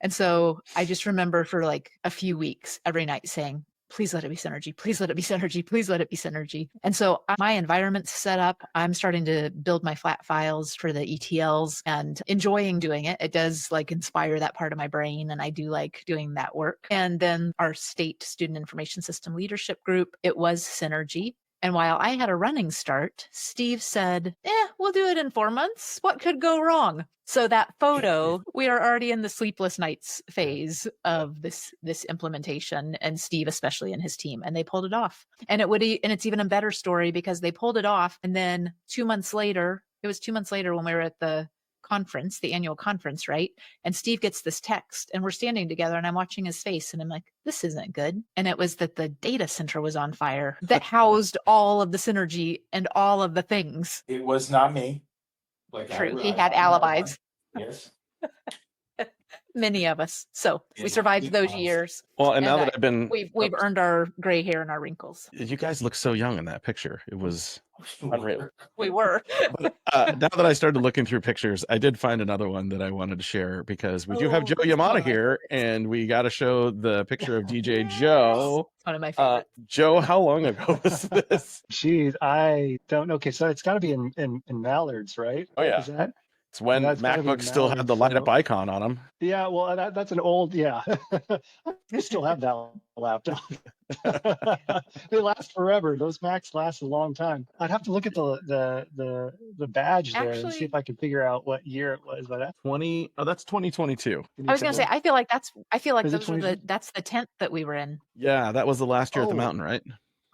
And so I just remember for like a few weeks every night saying, please let it be Synergy. Please let it be Synergy. Please let it be Synergy. And so my environment's set up. I'm starting to build my flat files for the ETLs and enjoying doing it. It does inspire that part of my brain. And I do like doing that work. And then our state student information system leadership group, it was Synergy. And while I had a running start, Steve said, we'll do it in 4 months. What could go wrong? So that photo, we are already in the sleepless nights phase of this implementation, and Steve, especially, and his team, and they pulled it off. And it's even a better story because they pulled it off. And then 2 months later, it was 2 months later when we were at the conference, the annual conference, right? And Steve gets this text and we're standing together and I'm watching his face and I'm like, this isn't good. And it was that the data center was on fire that housed all of the Synergy and all of the things. It was not me. True. He had alibis. Yes. Many of us. So we survived those years. Well, and now that we've earned our gray hair and our wrinkles. You guys look so young in that picture. It was unreal. We were. But, now that I started looking through pictures, I did find another one that I wanted to share because we do have Joe Yamada here, and we got to show the picture of DJ Joe. One of my favorites. Joe, how long ago was this? Geez, I don't know. Okay, so it's got to be in Mallards, right? Oh yeah. Is that? It's when MacBooks still had the light up icon on them. Yeah, well, that's an old, I still have that laptop. They last forever. Those Macs last a long time. I'd have to look at the badge there and see if I can figure out what year it was. But that's 2022. I was gonna say, I feel like that's the tent that we were in. Yeah, that was the last year at the mountain, right?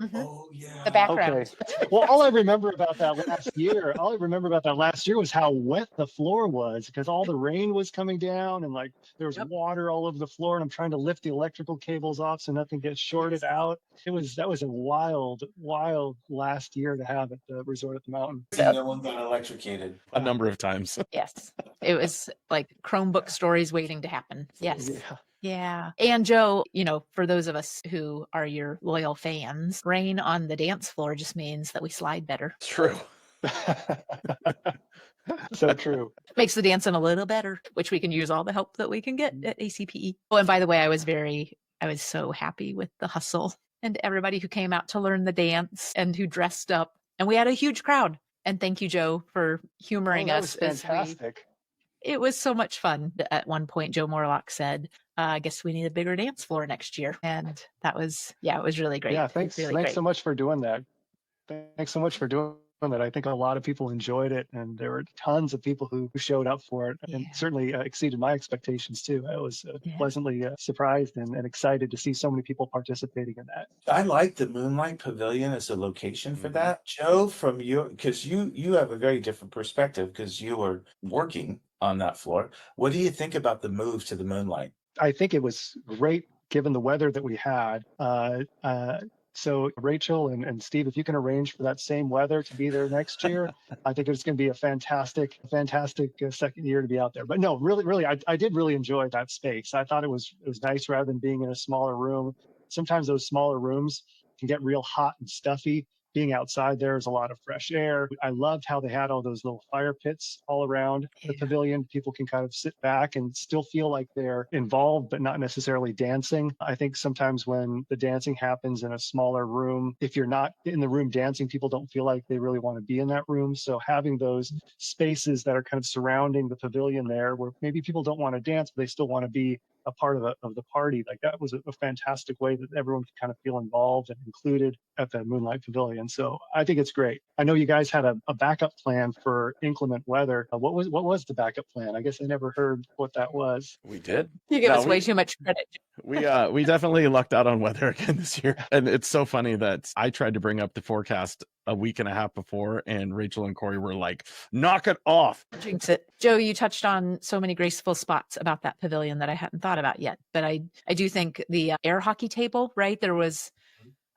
Mm-hmm. Oh yeah. The background. Okay. Well, all I remember about that last year was how wet the floor was because all the rain was coming down and there was water all over the floor, and I'm trying to lift the electrical cables off so nothing gets shorted out. That was a wild last year to have at the resort at the mountain. No one got electrocuted a number of times. Yes. It was like Chromebook stories waiting to happen. Yes. Yeah. Yeah. And Joe, for those of us who are your loyal fans, rain on the dance floor just means that we slide better. It's true. So true. Makes the dancing a little better, which we can use all the help that we can get at ACPE. Oh, and by the way, I was so happy with the hustle and everybody who came out to learn the dance and who dressed up. And we had a huge crowd. And thank you, Joe, for humoring us. That was fantastic. It was so much fun. At one point, Joe Morlock said, I guess we need a bigger dance floor next year. And that was, it was really great. Yeah, thanks so much for doing that. Thanks so much for doing that. I think a lot of people enjoyed it, and there were tons of people who showed up for it, and certainly exceeded my expectations too. I was pleasantly surprised and excited to see so many people participating in that. I like the Moonlight Pavilion as a location for that, Joe. Because you have a very different perspective because you were working on that floor. What do you think about the move to the Moonlight? I think it was great given the weather that we had. So Rachel and Steve, if you can arrange for that same weather to be there next year, I think it's going to be a fantastic second year to be out there. But no, really, I did really enjoy that space. I thought it was nice rather than being in a smaller room. Sometimes those smaller rooms can get real hot and stuffy. Being outside there is a lot of fresh air. I loved how they had all those little fire pits all around the pavilion. People can kind of sit back and still feel like they're involved, but not necessarily dancing. I think sometimes when the dancing happens in a smaller room, if you're not in the room dancing, people don't feel like they really want to be in that room. So having those spaces that are kind of surrounding the pavilion there, where maybe people don't want to dance, but they still want to be a part of the party, like that was a fantastic way that everyone could kind of feel involved and included at the Moonlight Pavilion. So I think it's great. I know you guys had a backup plan for inclement weather. What was the backup plan? I guess I never heard what that was. We did. You give us way too much credit. We definitely lucked out on weather again this year. And it's so funny that I tried to bring up the forecast a week and a half before, and Rachel and Corey were like, knock it off. Jinx it. Joe, you touched on so many graceful spots about that pavilion that I hadn't thought about yet. But I do think the air hockey table, right? There was,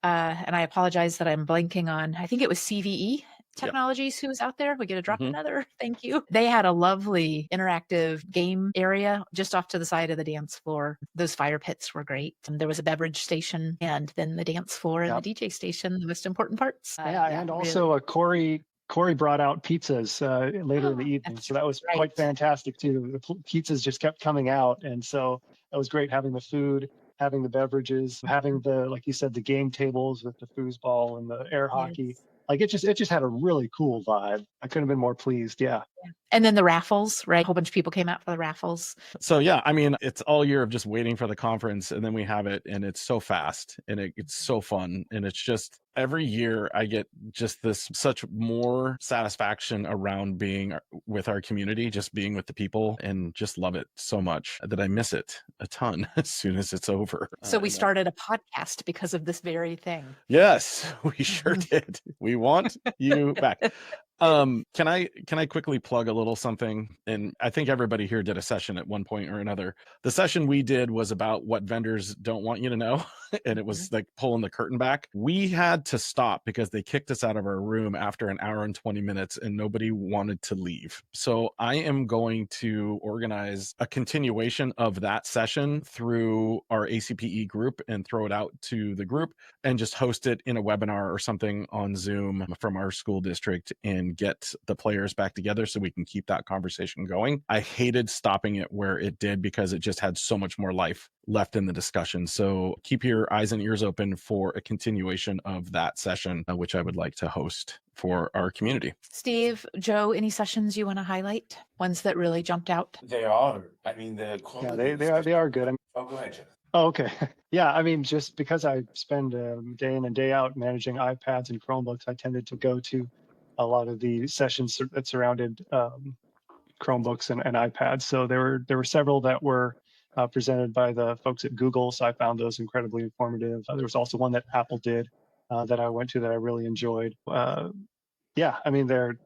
and I apologize that I'm blanking on, I think it was CVE Technologies who was out there. We get to drop another. Thank you. They had a lovely interactive game area just off to the side of the dance floor. Those fire pits were great. There was a beverage station and then the dance floor and the DJ station, the most important parts. And also Corey brought out pizzas later in the evening. So that was quite fantastic too. The pizzas just kept coming out. And so that was great having the food, having the beverages, having the, like you said, the game tables with the foosball and the air hockey. Like it just had a really cool vibe. I couldn't have been more pleased. Yeah. And then the raffles, right? A whole bunch of people came out for the raffles. So yeah, I mean, it's all year of just waiting for the conference, and then we have it, and it's so fast, and it's so fun, and it's just every year I get just this such more satisfaction around being with our community, just being with the people, and just love it so much that I miss it a ton as soon as it's over. So we started a podcast because of this very thing. Yes, we sure did. We want you back. Can I quickly plug a little something? And I think everybody here did a session at one point or another. The session we did was about what vendors don't want you to know. And it was like pulling the curtain back. We had to stop because they kicked us out of our room after an hour and 20 minutes and nobody wanted to leave. So I am going to organize a continuation of that session through our ACPE group and throw it out to the group and just host it in a webinar or something on Zoom from our school district and get the players back together so we can keep that conversation going. I hated stopping it where it did because it just had so much more life left in the discussion. So keep your eyes and ears open for a continuation of that session, which I would like to host for our community. Steve, Joe, any sessions you want to highlight? Ones that really jumped out? They are. I mean, they are good. Oh, go ahead, Jeff. Oh, okay. Yeah, I mean, just because I spend day in and day out managing iPads and Chromebooks, I tended to go to a lot of the sessions that surrounded Chromebooks and iPads. So there were several that were presented by the folks at Google. So I found those incredibly informative. There was also one that Apple did that I went to that I really enjoyed. Yeah, I mean, there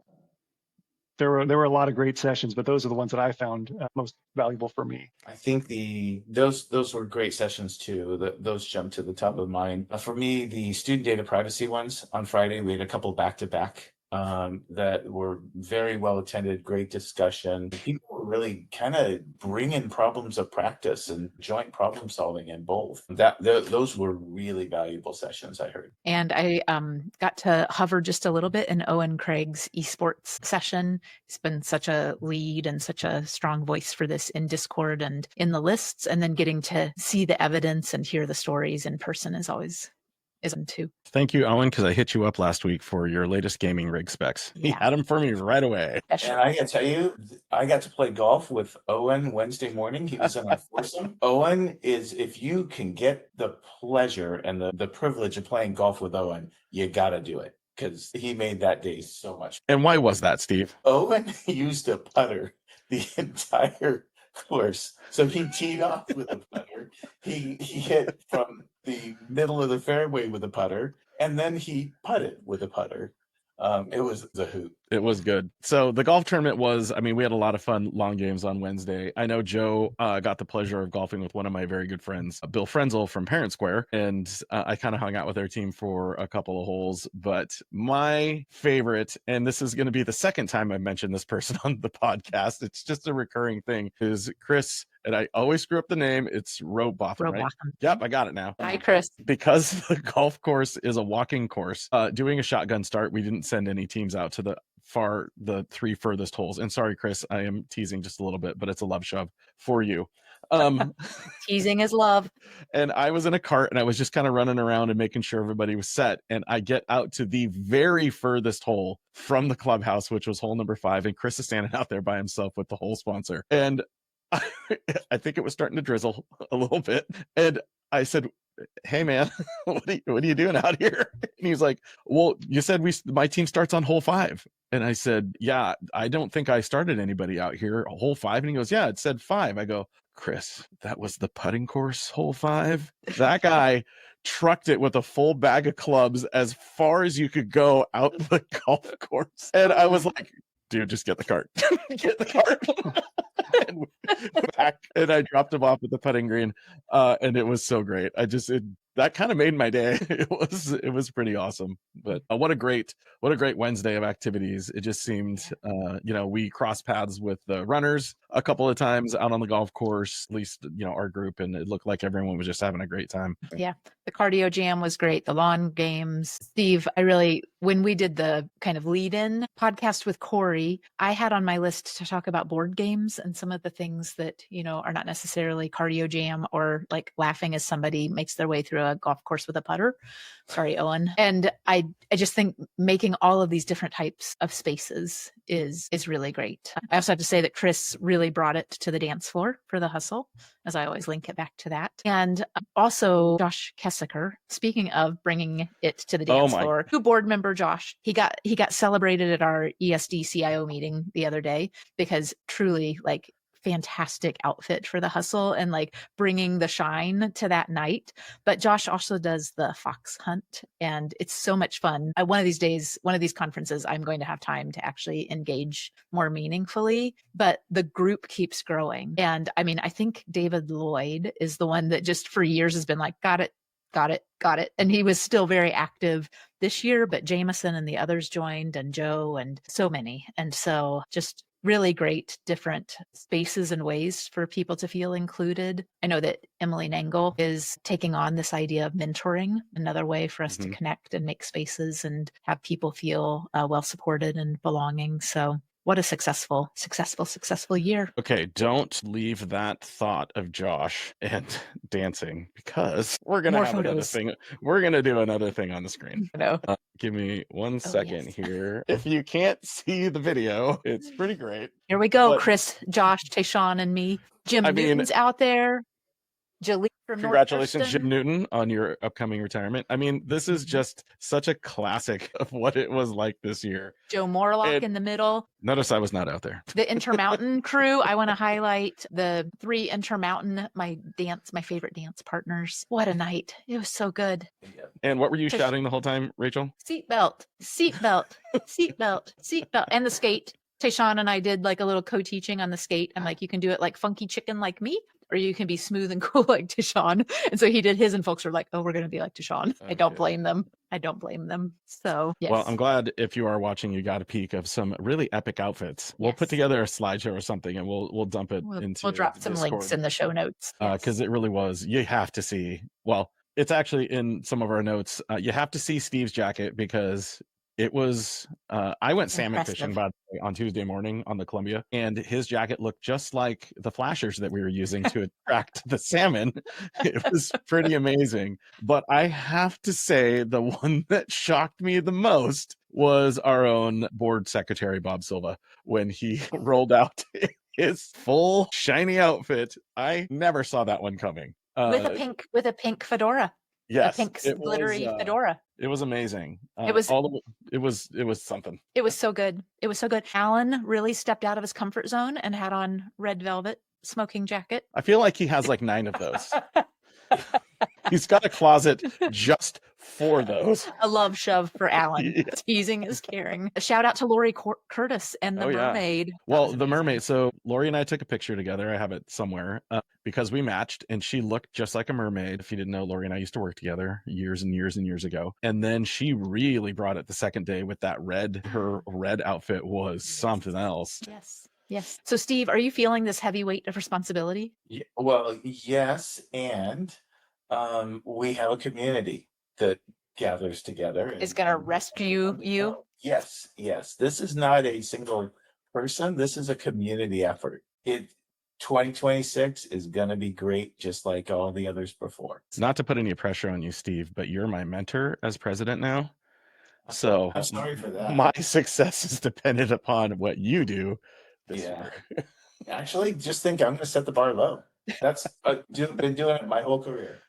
were a lot of great sessions, but those are the ones that I found most valuable for me. I think those were great sessions too. Those jumped to the top of mind. For me, the student data privacy ones on Friday, we had a couple back-to-back that were very well attended, great discussion. People were really kind of bringing problems of practice and joint problem solving in both. Those were really valuable sessions, I heard. And I got to hover just a little bit in Owen Craig's esports session. He's been such a lead and such a strong voice for this in Discord and in the lists. And then getting to see the evidence and hear the stories in person is always too. Thank you, Owen, because I hit you up last week for your latest gaming rig specs. He had them for me right away. And I got to tell you, I got to play golf with Owen Wednesday morning. He was in our foursome. Owen is, if you can get the pleasure and the privilege of playing golf with Owen, you got to do it because he made that day so much. And why was that, Steve? Owen used a putter the entire course. So he teed off with a putter. He hit from the middle of the fairway with a putter, and then he putted with a putter. It was a hoot. It was good. So the golf tournament was, I mean, we had a lot of fun long games on Wednesday. I know Joe got the pleasure of golfing with one of my very good friends, Bill Frenzel from Parent Square. And I kind of hung out with their team for a couple of holes. But my favorite, and this is going to be the second time I've mentioned this person on the podcast, it's just a recurring thing, is Chris. And I always screw up the name. It's Robotham, right? Yep, I got it now. Hi, Chris. Because the golf course is a walking course, doing a shotgun start, we didn't send any teams out to the 3 furthest holes. And sorry, Chris, I am teasing just a little bit, but it's a love shove for you. Teasing is love. And I was in a cart and I was just kind of running around and making sure everybody was set. And I get out to the very furthest hole from the clubhouse, which was hole number 5. And Chris is standing out there by himself with the hole sponsor. And I think it was starting to drizzle a little bit. And I said, hey man, what are you doing out here? And he's like, well, you said my team starts on hole 5. And I said, yeah, I don't think I started anybody out here hole 5. And he goes, yeah, it said 5. I go, Chris, that was the putting course hole 5. That guy trucked it with a full bag of clubs as far as you could go out the golf course. And I was like, dude, just get the cart. Get the cart. And back, and I dropped him off at the putting green, and it was so great. That kind of made my day. It was pretty awesome. But what a great Wednesday of activities. It just seemed, we crossed paths with the runners a couple of times out on the golf course, at least, our group, and it looked like everyone was just having a great time. Yeah. The cardio jam was great. The lawn games. Steve, when we did the kind of lead-in podcast with Corey, I had on my list to talk about board games and some of the things that, are not necessarily cardio jam or like laughing as somebody makes their way through a golf course with a putter. Sorry, Owen. And I just think making all of these different types of spaces is really great. I also have to say that Chris really brought it to the dance floor for the hustle, as I always link it back to that. And also Josh Kessiker, speaking of bringing it to the dance floor, who board member Josh, he got celebrated at our ESD CIO meeting the other day because truly fantastic outfit for the hustle and bringing the shine to that night. But Josh also does the fox hunt and it's so much fun. One of these conferences, I'm going to have time to actually engage more meaningfully, but the group keeps growing. And I mean, I think David Lloyd is the one that just for years has been like, got it. And he was still very active this year, but Jameson and the others joined and Joe and so many. And so just really great different spaces and ways for people to feel included. I know that Emily Nangle is taking on this idea of mentoring, another way for us to connect and make spaces and have people feel well supported and belonging. So what a successful year. Okay, don't leave that thought of Josh and dancing because we're going to have another thing. We're going to do another thing on the screen. Give me one second here. If you can't see the video, it's pretty great. Here we go, Chris, Josh, Tayshawn, and me. Jim Newton's out there. Jaleel from Congratulations, Jim Newton, on your upcoming retirement. I mean, this is just such a classic of what it was like this year. Joe Morlock in the middle. Notice I was not out there. The Intermountain crew. I want to highlight the 3 Intermountain, my favorite dance partners. What a night. It was so good. And what were you shouting the whole time, Rachel? Seatbelt, seatbelt, seatbelt, seatbelt, and the skate. Tayshawn and I did a little co-teaching on the skate. I'm like, you can do it like funky chicken like me, or you can be smooth and cool like Tayshawn. And so he did his, and folks were like, oh, we're going to be like Tayshawn. I don't blame them. So, yes. Well, I'm glad if you are watching, you got a peek of some really epic outfits. We'll put together a slideshow or something, and we'll dump it into. We'll drop some Discord. links in the show notes. Because it really was. You have to see. Well, it's actually in some of our notes. You have to see Steve's jacket because it was. I went salmon fishing on Tuesday morning on the Columbia, and his jacket looked just like the flashers that we were using to attract the salmon. It was pretty amazing. But I have to say, the one that shocked me the most was our own board secretary, Bob Silva, when he rolled out his full shiny outfit. I never saw that one coming. With a pink fedora. Yes, a pink glittery fedora. It was amazing. It was something. It was so good. Alan really stepped out of his comfort zone and had on red velvet smoking jacket. I feel like he has 9 of those. He's got a closet just for those. A love shove for Alan. Yeah. Teasing is caring. A shout out to Lori Curtis and the Oh, yeah. mermaid. That Well, was the amazing. mermaid. So Lori and I took a picture together. I have it somewhere because we matched, and she looked just like a mermaid. If you didn't know, Lori and I used to work together years and years and years ago. And then she really brought it the second day with that red. Her red outfit was something else. Yes. Yes. So, Steve, are you feeling this heavy weight of responsibility? Yeah, well, yes, and we have a community that gathers together. Is going to rescue you? Yes, yes. This is not a single person. This is a community effort. 2026 is going to be great, just like all the others before. It's not to put any pressure on you, Steve, but you're my mentor as president now. So I'm sorry for that. My success is dependent upon what you do this year. Actually, just think I'm going to set the bar low. That's been doing it my whole career.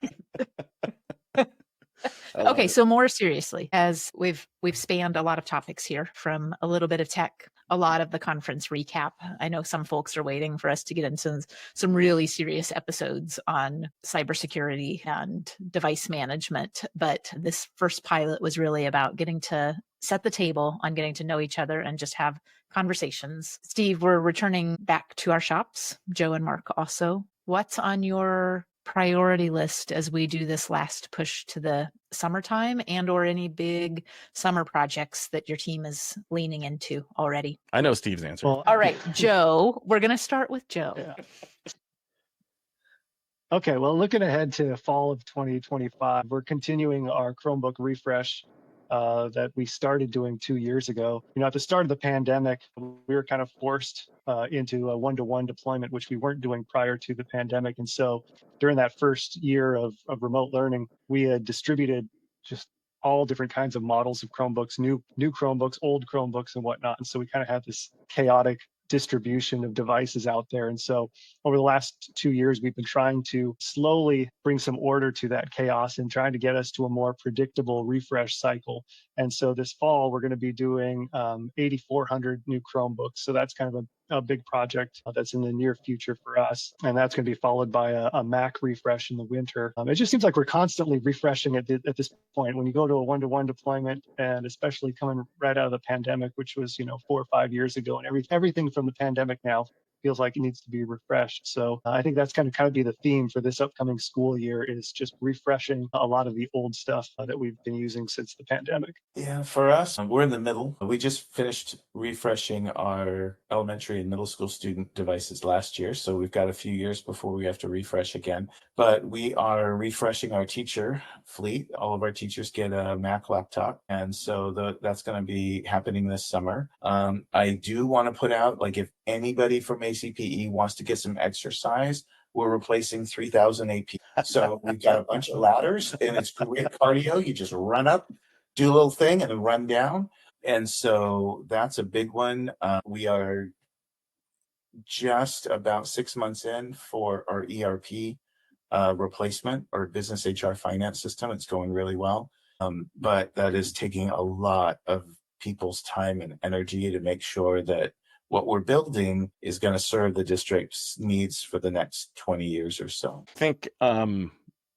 Okay, so more seriously, as we've spanned a lot of topics here, from a little bit of tech, a lot of the conference recap. I know some folks are waiting for us to get into some really serious episodes on cybersecurity and device management, but this first pilot was really about getting to set the table on getting to know each other and just have conversations. Steve, we're returning back to our shops. Joe and Mark also. What's on your priority list as we do this last push to the summertime, and or any big summer projects that your team is leaning into already? I know Steve's answer. Well, All right, Joe, we're going to start with Joe. Yeah. Okay, well, looking ahead to fall of 2025, we're continuing our Chromebook refresh that we started doing 2 years ago. At the start of the pandemic, we were kind of forced into a one-to-one deployment, which we weren't doing prior to the pandemic. And so during that first year of remote learning, we had distributed just all different kinds of models of Chromebooks, new Chromebooks, old Chromebooks, and whatnot. And so we kind of had this chaotic distribution of devices out there. And so over the last 2 years, we've been trying to slowly bring some order to that chaos and trying to get us to a more predictable refresh cycle. And so this fall, we're going to be doing 8,400 new Chromebooks. So that's kind of a big project that's in the near future for us. And that's going to be followed by a Mac refresh in the winter. It just seems like we're constantly refreshing at this point. When you go to a one-to-one deployment, and especially coming right out of the pandemic, which was 4 or 5 years ago, and everything from the pandemic now feels like it needs to be refreshed. So I think that's kind of be the theme for this upcoming school year, is just refreshing a lot of the old stuff that we've been using since the pandemic. Yeah, for us, we're in the middle. We just finished refreshing our elementary and middle school student devices last year. So we've got a few years before we have to refresh again. But we are refreshing our teacher fleet. All of our teachers get a Mac laptop. And so that's going to be happening this summer. I do want to put out, like, if anybody from ACPE wants to get some exercise, we're replacing 3,000 AP. So we've got a bunch of ladders, and it's great cardio. You just run up, do a little thing, and then run down. And so that's a big one. We are just about 6 months in for our ERP replacement, or business HR finance system. It's going really well. But that is taking a lot of people's time and energy to make sure that what we're building is going to serve the district's needs for the next 20 years or so.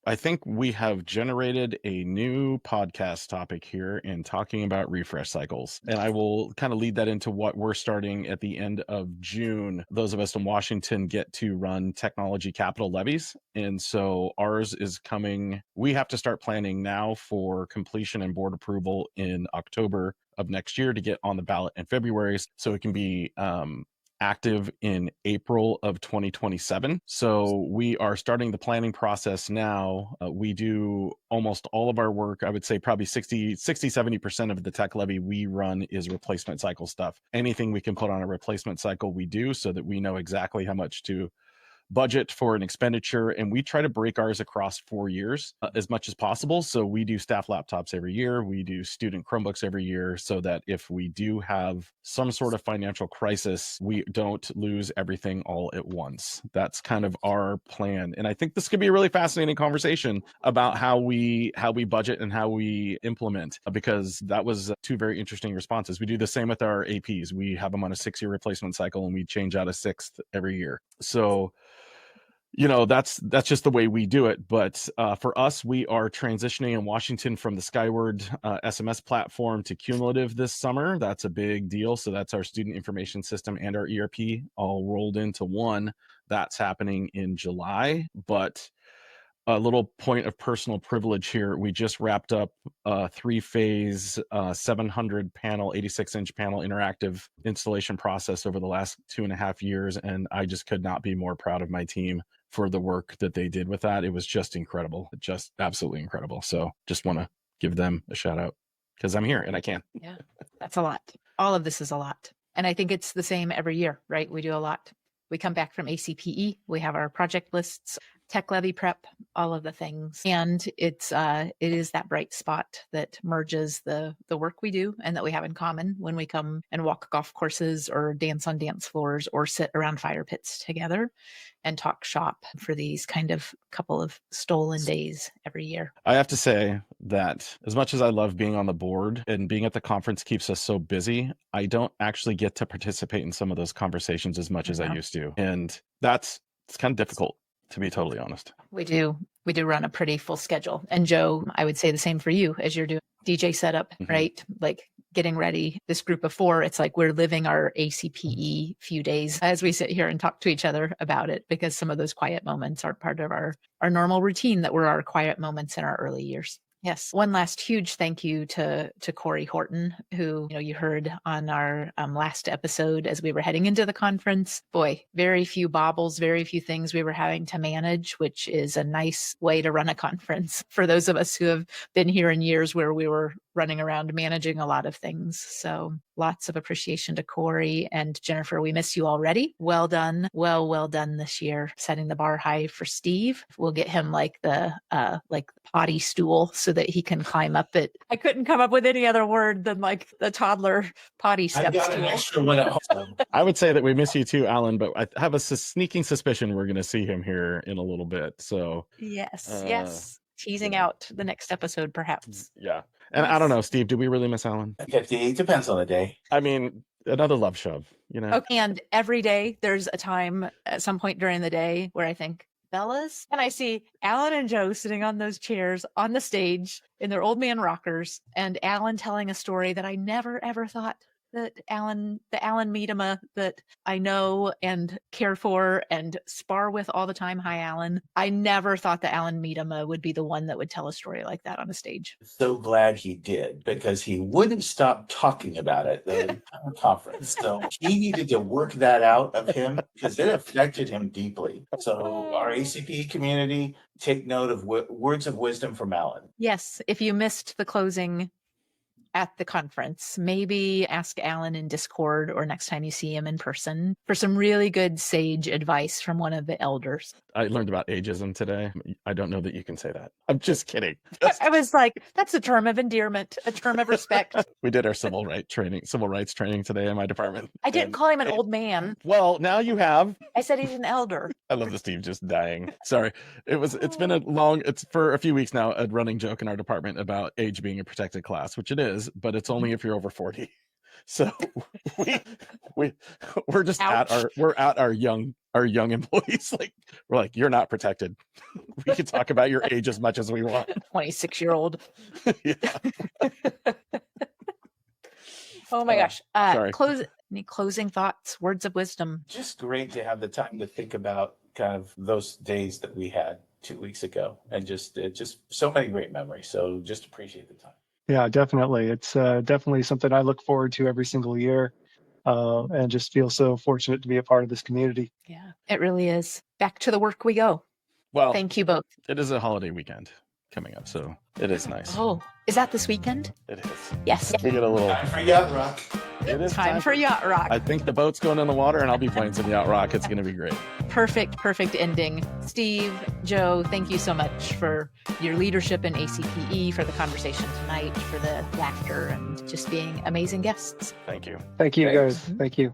I think we have generated a new podcast topic here in talking about refresh cycles. And I will kind of lead that into what we're starting at the end of June. Those of us in Washington get to run technology capital levies. And so ours is coming. We have to start planning now for completion and board approval in October of next year to get on the ballot in February, so it can be active in April of 2027. So we are starting the planning process now. We do almost all of our work. I would say probably 70% of the tech levy we run is replacement cycle stuff. Anything we can put on a replacement cycle, we do, so that we know exactly how much to budget for an expenditure. And we try to break ours across 4 years as much as possible. So we do staff laptops every year. We do student Chromebooks every year, so that if we do have some sort of financial crisis, we don't lose everything all at once. That's kind of our plan. And I think this could be a really fascinating conversation about how we budget and how we implement, because that was 2 very interesting responses. We do the same with our APs. We have them on a 6-year replacement cycle, and we change out a 6th every year. So that's just the way we do it. But for us, we are transitioning in Washington from the Skyward SMS platform to Cumulative this summer. That's a big deal. So that's our student information system and our ERP all rolled into one. That's happening in July. But a little point of personal privilege here. We just wrapped up a 3-phase 700 panel, 86-inch panel interactive installation process over the last 2.5 years. And I just could not be more proud of my team for the work that they did with that. It was just incredible, just absolutely incredible. So just want to give them a shout out because I'm here and I can. Yeah, that's a lot. All of this is a lot. And I think it's the same every year, right? We do a lot. We come back from ACPE. We have our project lists, tech levy prep, all of the things. And it is that bright spot that merges the work we do and that we have in common when we come and walk golf courses or dance on dance floors or sit around fire pits together and talk shop for these kind of couple of stolen days every year. I have to say that as much as I love being on the board and being at the conference keeps us so busy, I don't actually get to participate in some of those conversations as much as I used to. And it's kind of difficult, to be totally honest. We do run a pretty full schedule. And Joe, I would say the same for you as you're doing DJ setup, right? Like getting ready. This group of 4, it's like we're living our ACPE few days as we sit here and talk to each other about it, because some of those quiet moments are part of our normal routine that were our quiet moments in our early years. Yes. One last huge thank you to Corey Horton, who you heard on our last episode as we were heading into the conference. Boy, very few baubles, very few things we were having to manage, which is a nice way to run a conference for those of us who have been here in years where we were running around managing a lot of things. So lots of appreciation to Corey and Jennifer. We miss you already. Well done. Well done this year, setting the bar high for Steve. We'll get him like the potty stool so that he can climb up it. I couldn't come up with any other word than like the toddler potty step I've got stool. an extra one at home. I would say that we miss you too, Alan, but I have a sneaking suspicion we're going to see him here in a little bit. So Yes. Teasing out the next episode, perhaps. Yeah. And I don't know, Steve, do we really miss Alan? 50, depends on the day. I mean, another love shove, Okay, and every day there's a time at some point during the day where I think, fellas, and I see Alan and Joe sitting on those chairs on the stage in their old man rockers, and Alan telling a story that I never ever thought that the Alan Miedema that I know and care for and spar with all the time. Hi, Alan. I never thought that Alan Miedema would be the one that would tell a story like that on a stage. So glad he did, because he wouldn't stop talking about it the entire conference. So he needed to work that out of him because it affected him deeply. So our ACPE community, take note of words of wisdom from Alan. Yes. If you missed the closing at the conference, maybe ask Alan in Discord or next time you see him in person for some really good sage advice from one of the elders. I learned about ageism today. I don't know that you can say that. I'm just kidding. I was like, that's a term of endearment, a term of respect. We did our civil rights training today in my department. I didn't call him an old man. Well, now you have. I said he's an elder. I love the Steve just dying. Sorry. It's for a few weeks now, a running joke in our department about age being a protected class, which it is, but it's only if you're over 40. So we're just Ouch. at our young employees. We're like, you're not protected. We can talk about your age as much as we want. 26-year-old. Yeah. Oh my gosh. Sorry. Any closing thoughts, words of wisdom? Just great to have the time to think about kind of those days that we had 2 weeks ago, and just so many great memories. So just appreciate the time. Yeah, definitely. It's definitely something I look forward to every single year, and just feel so fortunate to be a part of this community. Yeah, it really is. Back to the work we go. Well, thank you both. It is a holiday weekend coming up, so it is nice. Oh, is that this weekend? It is. Yes. We get a little Time for Yacht Rock. It is time for Yacht Rock. I think the boat's going in the water and I'll be playing some Yacht Rock. It's going to be great. Perfect ending. Steve, Joe, thank you so much for your leadership in ACPE, for the conversation tonight, for the laughter, and just being amazing guests. Thank you. Thank you, guys. Thank you.